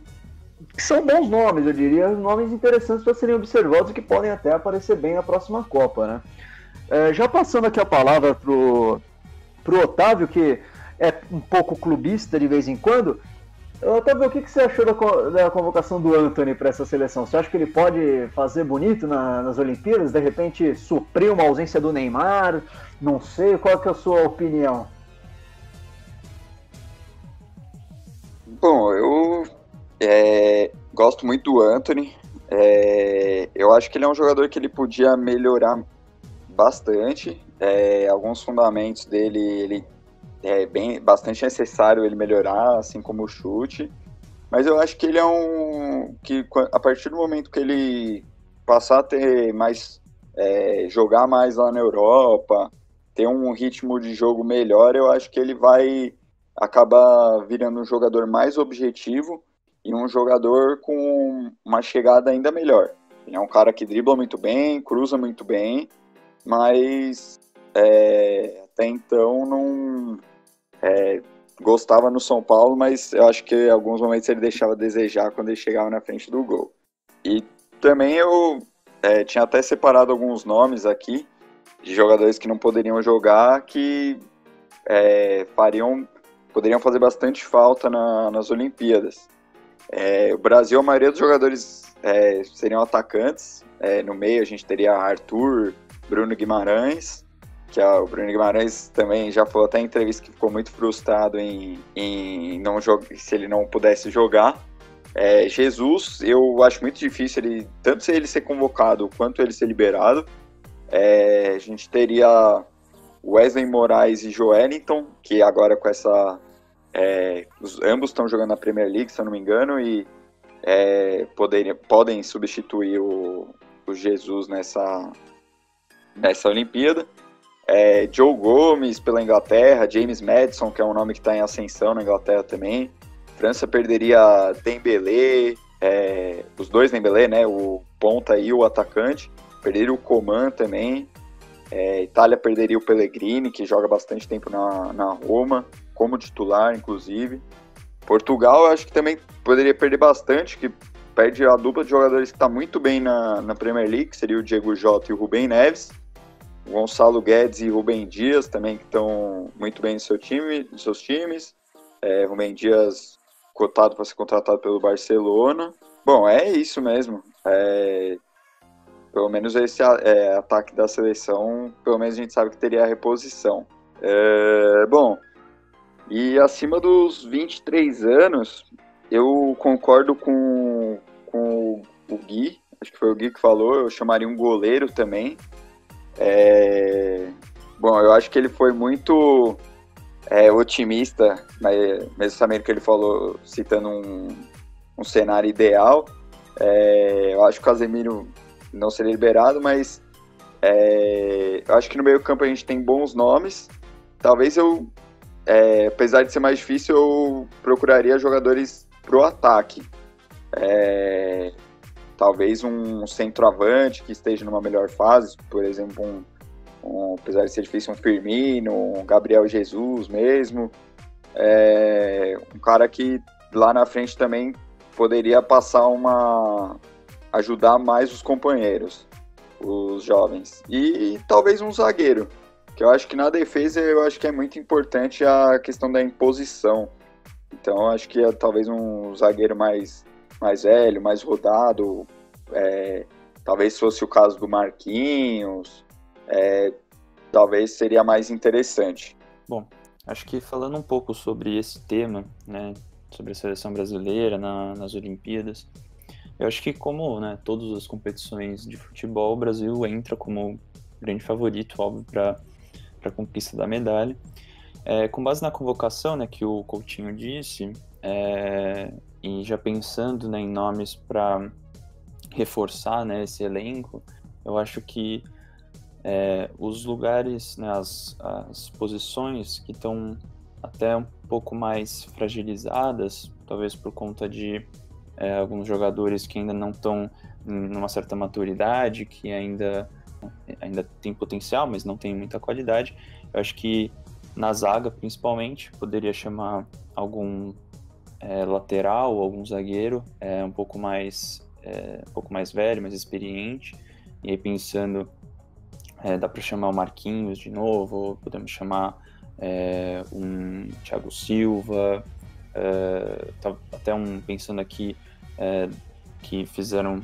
são bons nomes, eu diria, nomes interessantes para serem observados e que podem até aparecer bem na próxima Copa, né? Já passando aqui a palavra pro Otávio, que é um pouco clubista de vez em quando. Otávio, o que você achou da convocação do Antony para essa seleção? Você acha que ele pode fazer bonito nas Olimpíadas? De repente suprir uma ausência do Neymar? Não sei, qual que é a sua opinião? Bom, eu gosto muito do Antony. Eu acho que ele é um jogador que ele podia melhorar bastante. Alguns fundamentos dele, ele bastante necessário ele melhorar, assim como o chute. Mas eu acho que ele é que a partir do momento que ele passar a ter mais, jogar mais lá na Europa, ter um ritmo de jogo melhor, eu acho que ele vai acabar virando um jogador mais objetivo e um jogador com uma chegada ainda melhor. Ele é um cara que dribla muito bem, cruza muito bem, mas até então não gostava no São Paulo, mas eu acho que em alguns momentos ele deixava a desejar quando ele chegava na frente do gol. E também eu tinha até separado alguns nomes aqui de jogadores que não poderiam jogar, que poderiam fazer bastante falta nas Olimpíadas. O Brasil, a maioria dos jogadores seriam atacantes. No meio a gente teria Arthur, Bruno Guimarães, que o Bruno Guimarães também já falou até em entrevista que ficou muito frustrado em não jogar, se ele não pudesse jogar. Jesus, eu acho muito difícil tanto se ele ser convocado quanto ele ser liberado. A gente teria Wesley Moraes e Joelinton, que agora com essa... ambos estão jogando na Premier League, se eu não me engano, e podem substituir o Jesus nessa Olimpíada. Joe Gomes pela Inglaterra, James Maddison, que é um nome que está em ascensão na Inglaterra também. França perderia Dembélé, os dois Dembélé, né, o ponta e o atacante. Perderia o Coman também. Itália perderia o Pellegrini, que joga bastante tempo na Roma, como titular, inclusive. Portugal, eu acho que também poderia perder bastante, que perde a dupla de jogadores que está muito bem na Premier League, que seria o Diego Jota e o Rubem Neves. O Gonçalo Guedes e Rubem Dias também, que estão muito bem nos seus times. Rubem Dias cotado para ser contratado pelo Barcelona. Bom, é isso mesmo. Pelo menos esse ataque da seleção, pelo menos a gente sabe que teria a reposição. Bom, e acima dos 23 anos, eu concordo com o Gui, acho que foi o Gui que falou, eu chamaria um goleiro também. Bom, eu acho que ele foi muito otimista, mesmo sabendo que ele falou, citando um cenário ideal. Eu acho que o Casemiro não seria liberado, mas eu acho que no meio campo a gente tem bons nomes. Talvez apesar de ser mais difícil, eu procuraria jogadores pro ataque. Talvez um centroavante que esteja numa melhor fase, por exemplo, apesar de ser difícil, um Firmino, um Gabriel Jesus mesmo. Um cara que lá na frente também poderia ajudar mais os companheiros, os jovens. E talvez um zagueiro, que eu acho que na defesa eu acho que é muito importante a questão da imposição. Então eu acho que talvez um zagueiro mais velho, mais rodado, talvez fosse o caso do Marquinhos, talvez seria mais interessante. Bom, acho que falando um pouco sobre esse tema, né, sobre a seleção brasileira nas Olimpíadas, eu acho que como, né, todas as competições de futebol, o Brasil entra como grande favorito, óbvio, para a conquista da medalha. Com base na convocação, né, que o Coutinho disse, e já pensando, né, em nomes para reforçar, né, esse elenco, eu acho que os lugares, né, as posições que estão até um pouco mais fragilizadas, talvez por conta de alguns jogadores que ainda não estão numa certa maturidade, que ainda tem potencial, mas não tem muita qualidade. Eu acho que na zaga, principalmente, poderia chamar algum lateral, algum zagueiro um pouco mais velho, mais experiente. E aí pensando, dá para chamar o Marquinhos de novo, podemos chamar um Thiago Silva, até pensando aqui que fizeram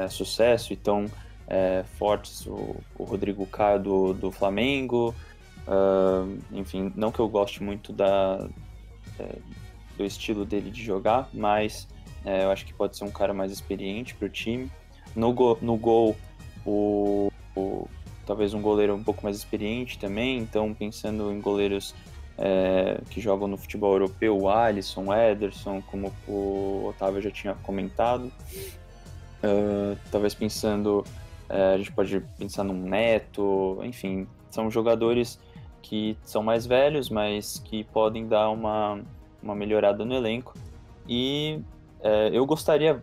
sucesso e estão fortes, o Rodrigo Caio do Flamengo, enfim, não que eu goste muito do estilo dele de jogar, mas eu acho que pode ser um cara mais experiente para o time. No gol, talvez um goleiro um pouco mais experiente também, então pensando em goleiros que jogam no futebol europeu, o Alisson, o Ederson, como o Otávio já tinha comentado. Talvez pensando, a gente pode pensar num Neto, enfim, são jogadores que são mais velhos, mas que podem dar uma melhorada no elenco. E eu gostaria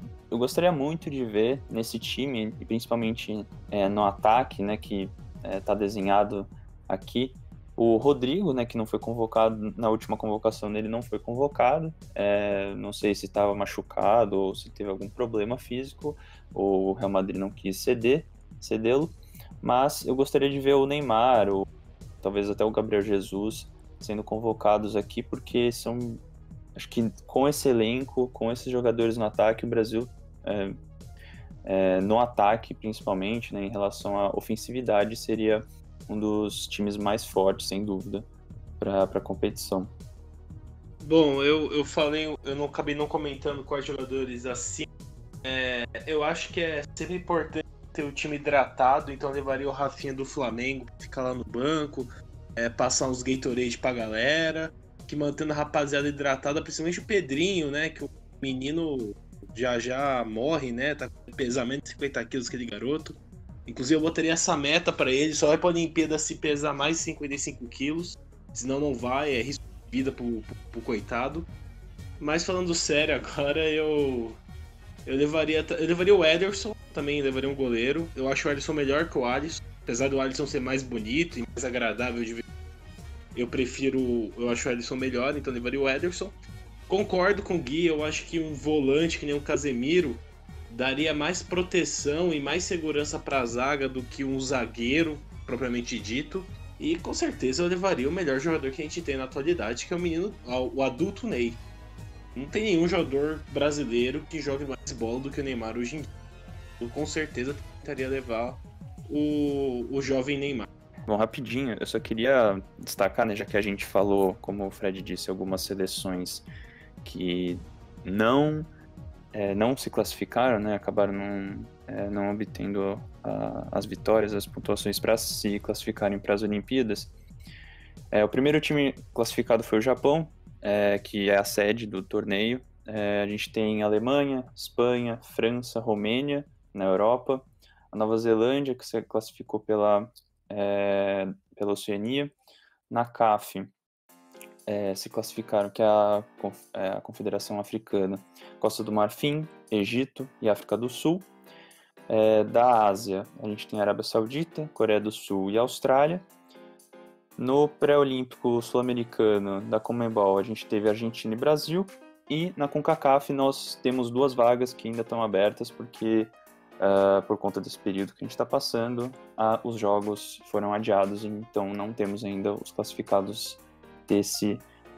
muito de ver nesse time, e principalmente no ataque, né, que está desenhado aqui, o Rodrigo, né, que não foi convocado, na última convocação dele não foi convocado, não sei se estava machucado ou se teve algum problema físico, ou o Real Madrid não quis cedê-lo, mas eu gostaria de ver o Neymar, ou talvez até o Gabriel Jesus sendo convocados aqui, porque acho que com esse elenco, com esses jogadores no ataque, o Brasil, no ataque principalmente, né, em relação à ofensividade, seria um dos times mais fortes, sem dúvida, para a competição. Bom, eu não acabei não comentando quais jogadores assim. Eu acho que é sempre importante ter o time hidratado, então eu levaria o Rafinha do Flamengo, ficar lá no banco, passar uns Gatorade pra galera, que mantendo a rapaziada hidratada, principalmente o Pedrinho, né, que o menino já morre, né, tá com pesamento de 50 quilos aquele garoto. Inclusive eu botaria essa meta pra ele, só vai pra Olimpíada se pesar mais de 55 quilos, senão não vai, é risco de vida pro coitado. Mas falando sério agora, eu levaria o Ederson, também levaria um goleiro. Eu acho o Ederson melhor que o Alisson, apesar do Alisson ser mais bonito e mais agradável de ver. Eu acho o Ederson melhor, então levaria o Ederson. Concordo com o Gui, eu acho que um volante que nem o Casemiro daria mais proteção e mais segurança para a zaga do que um zagueiro, propriamente dito. E com certeza eu levaria o melhor jogador que a gente tem na atualidade, que é o adulto Ney. Não tem nenhum jogador brasileiro que jogue mais bola do que o Neymar hoje em dia. Eu com certeza tentaria levar o jovem Neymar. Bom, rapidinho, eu só queria destacar, né, já que a gente falou, como o Fred disse, algumas seleções que não se classificaram, né, acabaram não obtendo as vitórias, as pontuações para se classificarem para as Olimpíadas. O primeiro time classificado foi o Japão, que é a sede do torneio. A gente tem Alemanha, Espanha, França, Romênia na Europa, a Nova Zelândia, que se classificou pela Oceania. Na CAF se classificaram, que é a Confederação Africana, Costa do Marfim, Egito e África do Sul. Da Ásia, a gente tem a Arábia Saudita, Coreia do Sul e Austrália. No pré-olímpico sul-americano da Conmebol, a gente teve Argentina e Brasil. E na CONCACAF nós temos 2 vagas que ainda estão abertas, porque por conta desse período que a gente está passando, os jogos foram adiados, então não temos ainda os classificados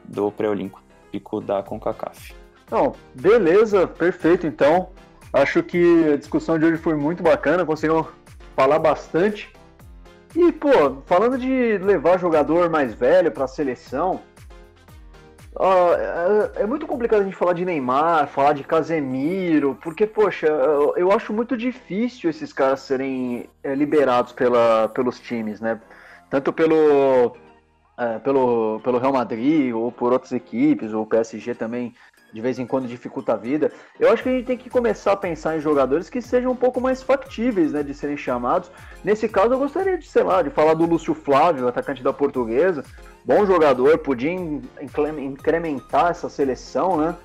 do pré-olímpico da CONCACAF. Não, beleza, perfeito. Então, acho que a discussão de hoje foi muito bacana, conseguimos falar bastante. E, pô, falando de levar jogador mais velho para a seleção, é muito complicado a gente falar de Neymar, falar de Casemiro, porque, poxa, eu acho muito difícil esses caras serem liberados pelos times, né? Tanto pelo Real Madrid, ou por outras equipes, ou o PSG também, de vez em quando dificulta a vida. Eu acho que a gente tem que começar a pensar em jogadores que sejam um pouco mais factíveis, né, de serem chamados. Nesse caso, eu gostaria de falar do Lúcio Flávio, atacante da Portuguesa. Bom jogador, podia incrementar essa seleção, né?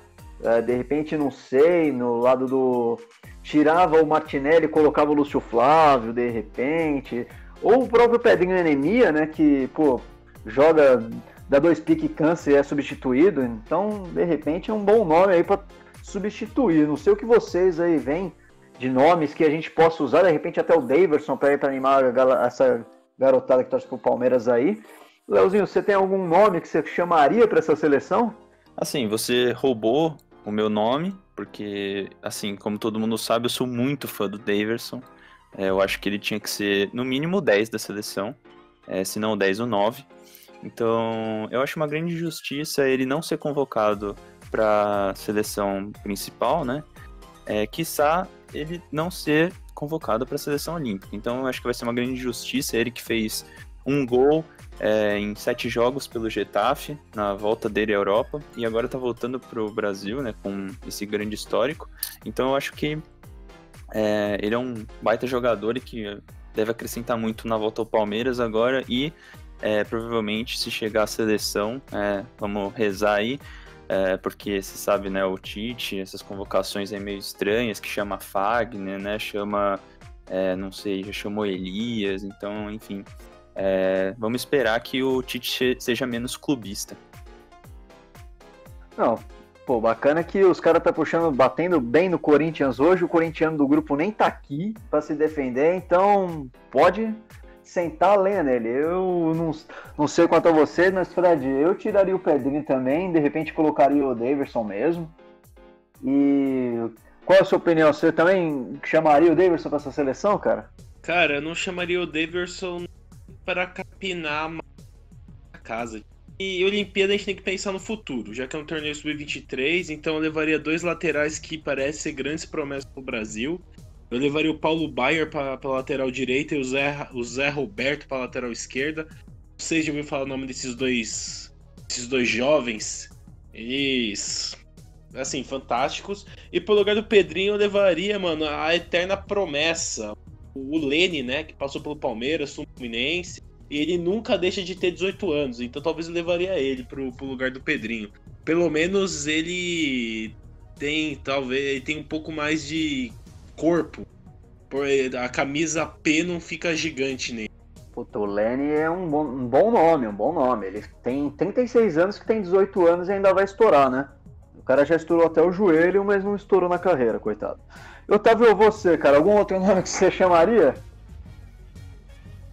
De repente, não sei, no lado do... Tirava o Martinelli e colocava o Lúcio Flávio, de repente. Ou o próprio Pedrinho Anemia, né? Que, pô, joga, dá 2 piques e cansa e é substituído. Então, de repente, é um bom nome aí para substituir. Não sei o que vocês aí veem de nomes que a gente possa usar. De repente, até o Daverson para animar essa garotada que torce pro Palmeiras aí. Leozinho, você tem algum nome que você chamaria para essa seleção? Assim, você roubou o meu nome, porque, assim, como todo mundo sabe, eu sou muito fã do Daverson. Eu acho que ele tinha que ser, no mínimo, o 10 da seleção, se não o 10 ou 9. Então, eu acho uma grande injustiça ele não ser convocado para a seleção principal, né? Quiçá ele não ser convocado para a seleção olímpica. Então, eu acho que vai ser uma grande injustiça. Ele que fez um gol em 7 jogos pelo Getafe, na volta dele à Europa, e agora tá voltando pro Brasil, né, com esse grande histórico. Então eu acho que ele é um baita jogador e que deve acrescentar muito na volta ao Palmeiras agora, e provavelmente se chegar à seleção, vamos rezar aí, porque você sabe, né, o Tite, essas convocações aí meio estranhas, que chama Fagner, né, chama, não sei, já chamou Elias, então, enfim... vamos esperar que o Tite seja menos clubista. Não, pô, bacana que os caras tá batendo bem no Corinthians hoje. O corintiano do grupo nem tá aqui pra se defender, então pode sentar a lenha nele. Eu não sei quanto a você, mas Fred, eu tiraria o Pedrinho também, de repente colocaria o Daverson mesmo. E qual é a sua opinião? Você também chamaria o Daverson pra essa seleção, cara? Cara, eu não chamaria o Daverson para capinar a casa. E Olimpíada a gente tem que pensar no futuro, já que é um torneio sub-23, então eu levaria 2 laterais que parecem ser grandes promessas para o Brasil. Eu levaria o Paulo Baier para a lateral direita e o Zé Roberto para a lateral esquerda. Vocês já ouviram falar o nome desses dois jovens? Eles, assim, fantásticos. E pro lugar do Pedrinho eu levaria, mano, a eterna promessa, o Lene, né, que passou pelo Palmeiras, Fluminense, e ele nunca deixa de ter 18 anos, então talvez eu levaria ele pro lugar do Pedrinho. Pelo menos ele tem um pouco mais de corpo, a camisa P não fica gigante nele. Puta, o Lene é um bom nome. Ele tem 36 anos, que tem 18 anos e ainda vai estourar, né? O cara já estourou até o joelho, mas não estourou na carreira, coitado. Otávio, você, cara, algum outro nome que você chamaria?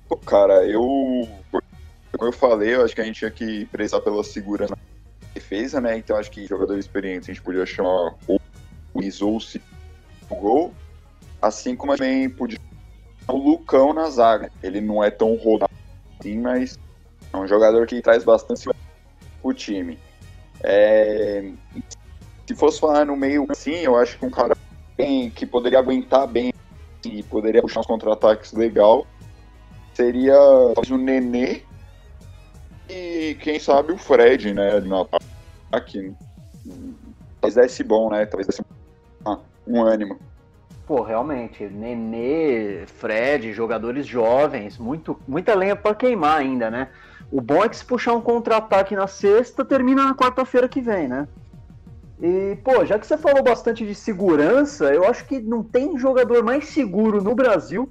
Pô, cara, como eu falei, eu acho que a gente tinha que prezar pela segurança na defesa, né? Então acho que jogador experiente a gente podia chamar o Isouce no gol, assim como a gente também podia chamar o Lucão na zaga. Ele não é tão rodado assim, mas é um jogador que traz bastante o time. Se fosse falar no meio assim, eu acho que um cara que poderia aguentar bem e poderia puxar uns contra-ataques legal seria talvez o Nenê e quem sabe o Fred, né, ali no ataque. Talvez desse bom, né, talvez desse um ânimo. Pô, realmente, Nenê, Fred, jogadores jovens, muita lenha pra queimar ainda, né? O bom é que se puxar um contra-ataque na sexta, termina na quarta-feira que vem, né? E, pô, já que você falou bastante de segurança, eu acho que não tem jogador mais seguro no Brasil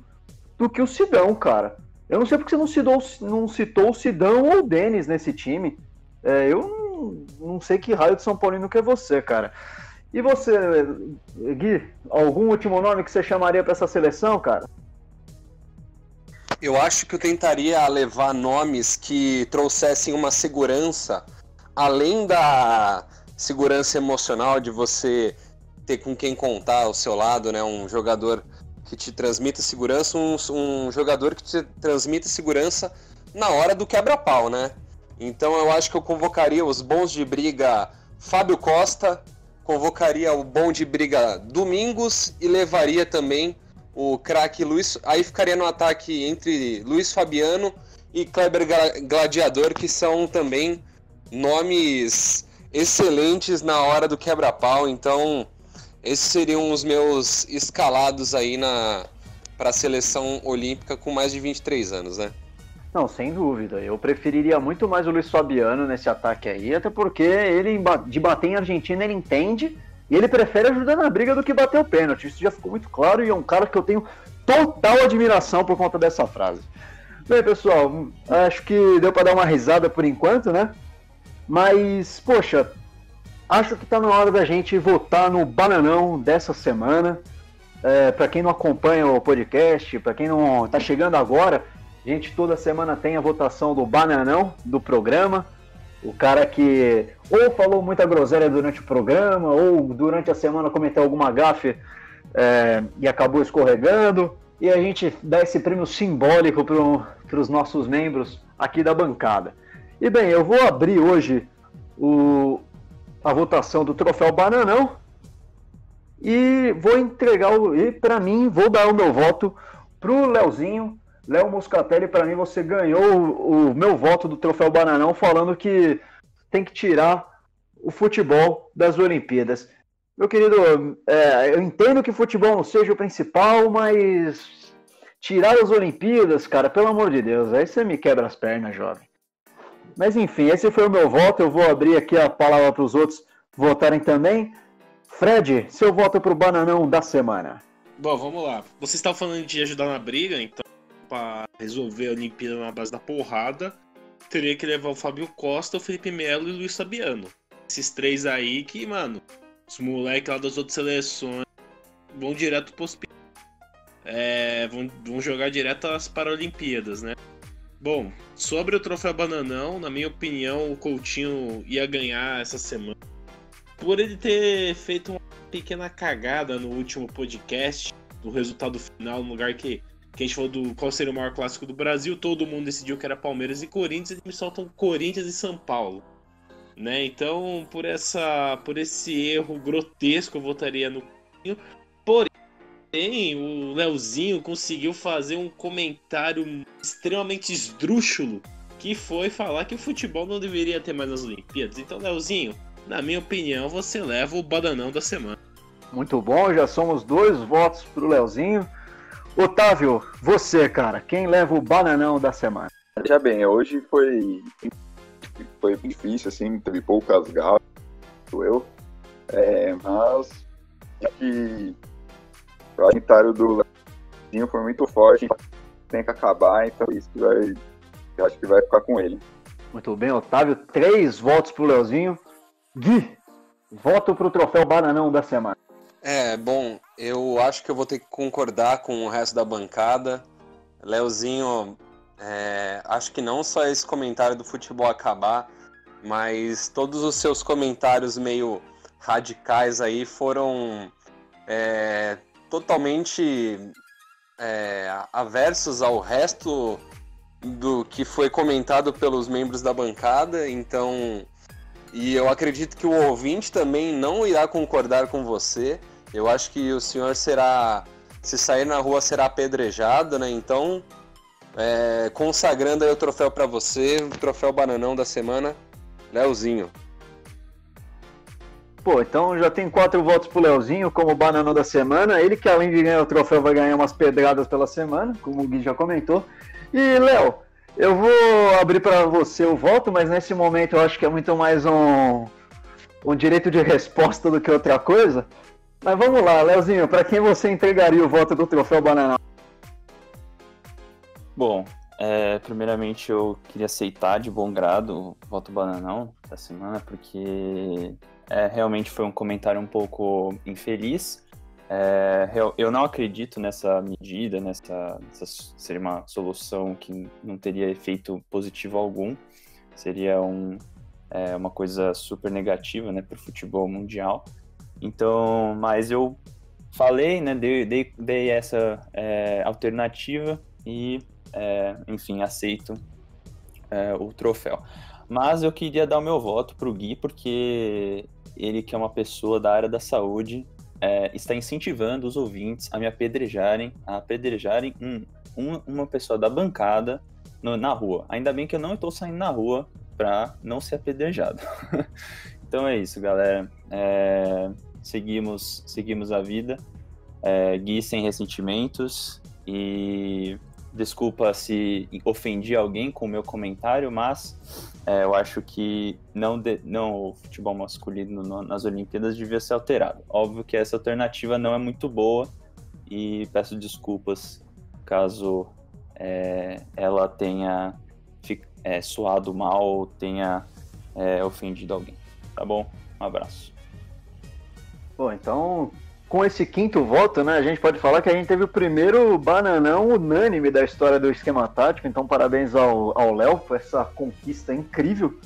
do que o Sidão, cara. Eu não sei porque você não citou o Sidão ou o Denis nesse time. Eu não sei que raio de São Paulino que é você, cara. E você, Gui, algum último nome que você chamaria para essa seleção, cara? Eu acho que eu tentaria levar nomes que trouxessem uma segurança, além da segurança emocional de você ter com quem contar ao seu lado, né? Um jogador que te transmita segurança, um jogador que te transmita segurança na hora do quebra-pau, né? Então eu acho que eu convocaria os bons de briga Fábio Costa, convocaria o bom de briga Domingos e levaria também o craque Luiz. Aí ficaria no ataque entre Luiz Fabiano e Kleber Gladiador, que são também nomes excelentes na hora do quebra-pau. Então esses seriam os meus escalados aí para a seleção olímpica com mais de 23 anos, né? Não, sem dúvida. Eu preferiria muito mais o Luiz Fabiano nesse ataque aí, até porque ele, de bater em Argentina, ele entende E ele prefere ajudar na briga do que bater o pênalti. Isso já ficou muito claro e é um cara que eu tenho total admiração por conta dessa frase. Bem, pessoal, acho que deu para dar uma risada por enquanto, né? Mas, poxa, acho que tá na hora da gente votar no Bananão dessa semana. Para quem não acompanha o podcast, para quem não tá chegando agora, a gente toda semana tem a votação do Bananão do programa. O cara que ou falou muita groselha durante o programa, ou durante a semana cometeu alguma gafe e acabou escorregando. E a gente dá esse prêmio simbólico para os nossos membros aqui da bancada. E bem, eu vou abrir hoje a votação do Troféu Bananão e vou entregar, e para mim, vou dar o meu voto pro Leozinho. Léo Moscatelli, para mim, você ganhou o meu voto do Troféu Bananão, falando que tem que tirar o futebol das Olimpíadas. Meu querido, eu entendo que futebol não seja o principal, mas tirar as Olimpíadas, cara, pelo amor de Deus, aí você me quebra as pernas, jovem. Mas enfim, esse foi o meu voto, eu vou abrir aqui a palavra para os outros votarem também. Fred, seu voto pro Bananão da semana. Bom, vamos lá. Vocês estavam falando de ajudar na briga, então para resolver a Olimpíada na base da porrada, teria que levar o Fábio Costa, o Felipe Melo e o Luiz Fabiano. Esses três aí que, mano, os moleques lá das outras seleções vão direto pros vão jogar direto às Paralimpíadas, né? Bom, sobre o Troféu Bananão, na minha opinião, o Coutinho ia ganhar essa semana. Por ele ter feito uma pequena cagada no último podcast, do resultado final, no lugar que a gente falou do qual seria o maior clássico do Brasil, todo mundo decidiu que era Palmeiras e Corinthians, e me soltam Corinthians e São Paulo. Né? Então, por esse erro grotesco, eu votaria no Coutinho. Porém, o Leozinho conseguiu fazer um comentário extremamente esdrúxulo, que foi falar que o futebol não deveria ter mais nas Olimpíadas. Então, Leozinho, na minha opinião, você leva o Bananão da semana. Muito bom, já somos 2 votos pro Leozinho. Otávio, você, cara, quem leva o Bananão da semana? Já bem, hoje foi difícil, assim, teve poucas gafas, mas que o comentário do Leozinho foi muito forte, tem que acabar, então isso que eu acho que vai ficar com ele. Muito bem, Otávio, 3 votos pro Leozinho. Gui, voto pro Troféu Bananão da semana. Bom, eu acho que eu vou ter que concordar com o resto da bancada. Leozinho, acho que não só esse comentário do futebol acabar, mas todos os seus comentários meio radicais aí foram totalmente aversos ao resto do que foi comentado pelos membros da bancada, então... E eu acredito que o ouvinte também não irá concordar com você. Eu acho que o senhor se sair na rua, será apedrejado, né? Então, consagrando aí o troféu para você, o Troféu Bananão da semana, Leozinho. Pô, então já tem 4 votos pro Leozinho como Bananão da semana. Ele que além de ganhar o troféu vai ganhar umas pedradas pela semana, como o Gui já comentou. E, Léo, eu vou abrir para você o voto, mas nesse momento eu acho que é muito mais um direito de resposta do que outra coisa. Mas vamos lá, Leozinho, para quem você entregaria o voto do Troféu Bananão? Bom, primeiramente eu queria aceitar de bom grado o voto Bananão da semana, porque realmente foi um comentário um pouco infeliz. Eu não acredito nessa medida, nessa seria uma solução que não teria efeito positivo algum, seria uma coisa super negativa, né, para o futebol mundial. Então, mas eu falei, né, dei essa alternativa e, enfim, aceito o troféu. Mas eu queria dar o meu voto para o Gui, porque ele, que é uma pessoa da área da saúde, está incentivando os ouvintes a me apedrejarem uma pessoa da bancada na rua. Ainda bem que eu não estou saindo na rua para não ser apedrejado. Então é isso, galera. Seguimos a vida. Gui sem ressentimentos e desculpa se ofendi alguém com o meu comentário, mas eu acho que não o futebol masculino nas Olimpíadas devia ser alterado. Óbvio que essa alternativa não é muito boa e peço desculpas caso ela tenha soado mal ou tenha ofendido alguém. Tá bom? Um abraço. Bom, então, com esse quinto voto, né, a gente pode falar que a gente teve o primeiro bananão unânime da história do esquema tático, então parabéns ao Léo por essa conquista incrível.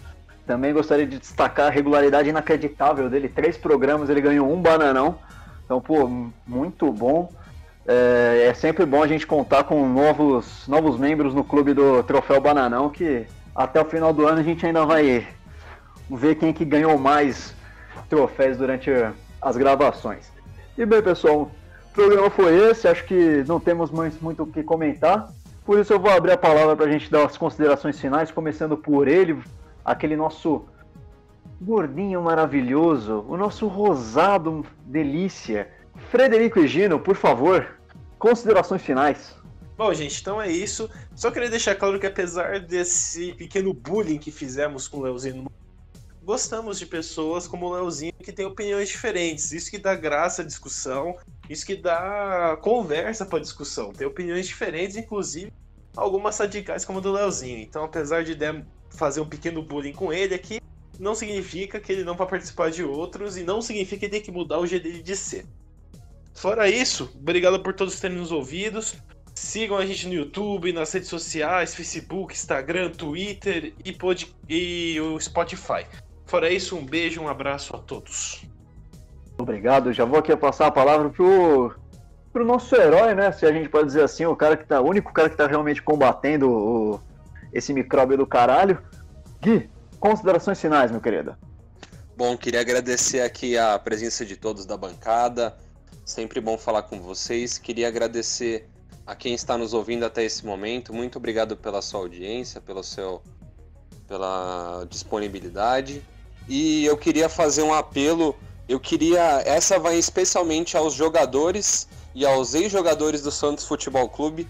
Também gostaria de destacar a regularidade inacreditável dele, 3 programas ele ganhou um bananão, então, pô, muito bom. É sempre bom a gente contar com novos membros no clube do Troféu Bananão, que até o final do ano a gente ainda vai ver quem que ganhou mais troféus durante as gravações. E bem, pessoal, o programa foi esse, acho que não temos mais muito o que comentar, por isso eu vou abrir a palavra para a gente dar as considerações finais, começando por ele, aquele nosso gordinho maravilhoso, o nosso rosado delícia, Frederico Higino, por favor, considerações finais. Bom, gente, então é isso. Só queria deixar claro que apesar desse pequeno bullying que fizemos com o Leozinho, gostamos de pessoas como o Leozinho que tem opiniões diferentes. Isso que dá graça à discussão, isso que dá conversa para discussão. Tem opiniões diferentes, inclusive algumas radicais como a do Leozinho. Então, apesar de fazer um pequeno bullying com ele aqui, não significa que ele não vai participar de outros e não significa que ele tem que mudar o jeito dele de ser. Fora isso, obrigado por todos terem nos ouvidos. Sigam a gente no YouTube, nas redes sociais, Facebook, Instagram, Twitter e o Spotify. Fora isso, um beijo, um abraço a todos. Obrigado, já vou aqui passar a palavra pro nosso herói, né? Se a gente pode dizer assim, o único cara que tá realmente combatendo esse micróbio do caralho. Gui, considerações finais, meu querido. Bom, queria agradecer aqui a presença de todos da bancada. Sempre bom falar com vocês. Queria agradecer a quem está nos ouvindo até esse momento. Muito obrigado pela sua audiência, pela disponibilidade. E eu queria fazer um apelo. Essa vai especialmente aos jogadores e aos ex-jogadores do Santos Futebol Clube.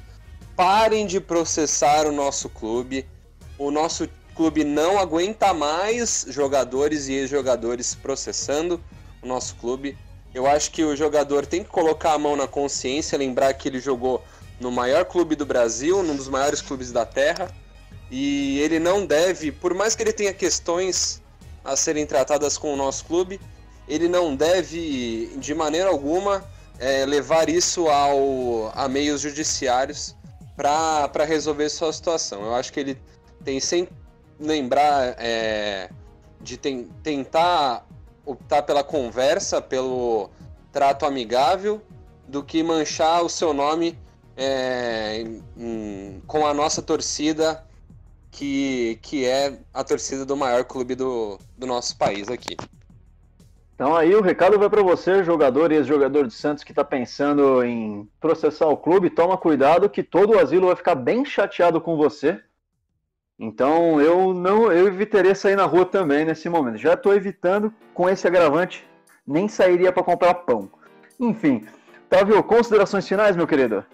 Parem de processar o nosso clube. O nosso clube não aguenta mais jogadores e ex-jogadores processando o nosso clube. Eu acho que o jogador tem que colocar a mão na consciência, lembrar que ele jogou no maior clube do Brasil, num dos maiores clubes da Terra, e ele não deve, por mais que ele tenha questões a serem tratadas com o nosso clube, ele não deve, de maneira alguma, levar isso a meios judiciários para resolver sua situação. Eu acho que ele tem sempre lembrar de tentar optar pela conversa, pelo trato amigável, do que manchar o seu nome com a nossa torcida, que é a torcida do maior clube do nosso país aqui. Então aí o recado vai para você, jogador e ex-jogador de Santos que está pensando em processar o clube, toma cuidado que todo o asilo vai ficar bem chateado com você. Então eu evitaria sair na rua também nesse momento. Já estou evitando, com esse agravante, nem sairia para comprar pão. Enfim, Távio, considerações finais, meu querido?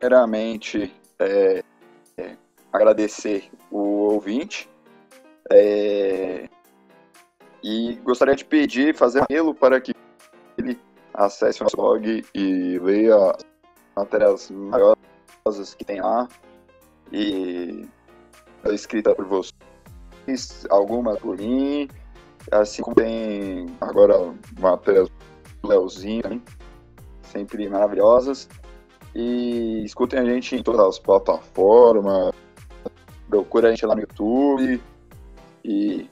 Primeiramente, agradecer o ouvinte e gostaria de fazer apelo para que ele acesse o nosso blog e leia as matérias maiores que tem lá e escrita por vocês, algumas por mim, assim como tem agora matérias do Leozinho, hein? Sempre maravilhosas. E escutem a gente em todas as plataformas, procura a gente lá no YouTube e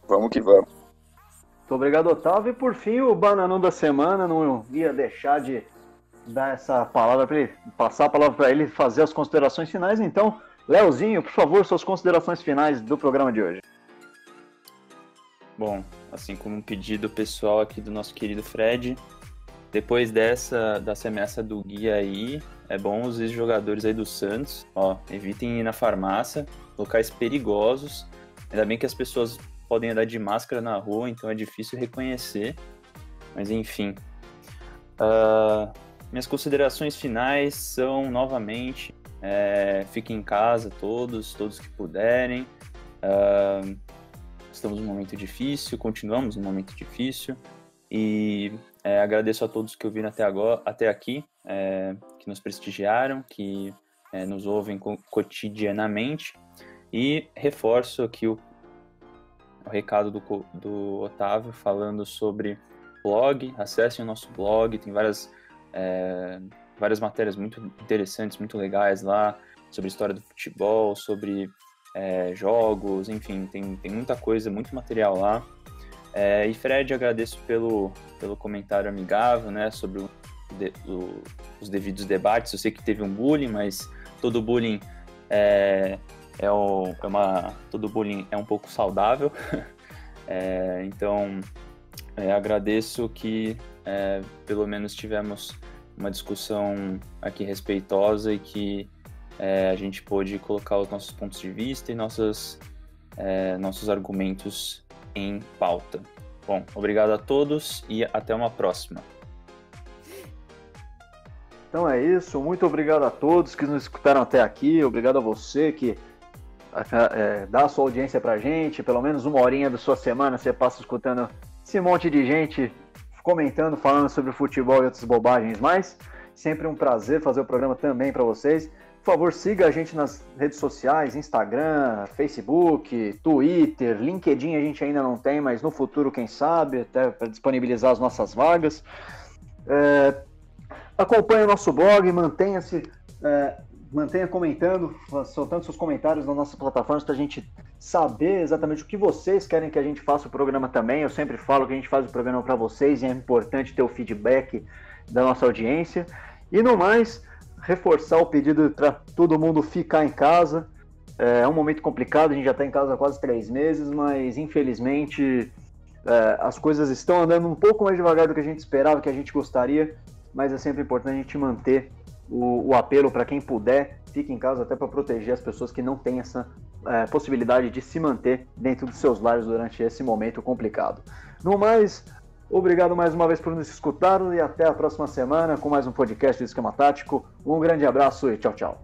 vamos que vamos. Muito obrigado, Otávio. E por fim, o bananão da semana, não ia deixar de dar essa palavra para ele, passar a palavra para ele fazer as considerações finais. Então, Leozinho, por favor, suas considerações finais do programa de hoje. Bom, assim como um pedido pessoal aqui do nosso querido Fred, depois dessa ameaça do Gui aí, é bom os ex-jogadores aí do Santos, evitem ir na farmácia, locais perigosos. Ainda bem que as pessoas podem andar de máscara na rua, então é difícil reconhecer. Mas enfim. minhas considerações finais são, novamente, fiquem em casa todos que puderem. Estamos num momento difícil, continuamos num momento difícil, e agradeço a todos que ouviram até aqui, que nos prestigiaram, que nos ouvem cotidianamente, e reforço aqui o recado do Otávio falando sobre blog. Acessem o nosso blog, tem várias matérias muito interessantes, muito legais lá, sobre história do futebol, sobre jogos, enfim, tem muita coisa, muito material lá. E Fred, agradeço pelo comentário amigável, né, sobre os devidos debates. Eu sei que teve um bullying, mas todo bullying todo bullying é um pouco saudável. Então, agradeço que pelo menos tivemos uma discussão aqui respeitosa e que a gente pôde colocar os nossos pontos de vista e nossos argumentos em pauta. Bom, obrigado a todos e até uma próxima. Então é isso, muito obrigado a todos que nos escutaram até aqui, obrigado a você que dá a sua audiência pra gente, pelo menos uma horinha da sua semana você passa escutando esse monte de gente comentando, falando sobre futebol e outras bobagens mais. Sempre um prazer fazer o programa também para vocês. Por favor, siga a gente nas redes sociais, Instagram, Facebook, Twitter, LinkedIn a gente ainda não tem, mas no futuro, quem sabe, até para disponibilizar as nossas vagas. Acompanhe o nosso blog, mantenha comentando, soltando seus comentários nas nossas plataformas para a gente saber exatamente o que vocês querem que a gente faça o programa também. Eu sempre falo que a gente faz o programa para vocês e é importante ter o feedback da nossa audiência. E no mais, reforçar o pedido para todo mundo ficar em casa. É um momento complicado, a gente já está em casa há quase 3 meses, mas infelizmente as coisas estão andando um pouco mais devagar do que a gente esperava, que a gente gostaria, mas é sempre importante a gente manter o apelo para quem puder, fique em casa até para proteger as pessoas que não têm essa possibilidade de se manter dentro dos seus lares durante esse momento complicado. No mais, obrigado mais uma vez por nos escutar e até a próxima semana com mais um podcast do Esquema Tático. Um grande abraço e tchau, tchau.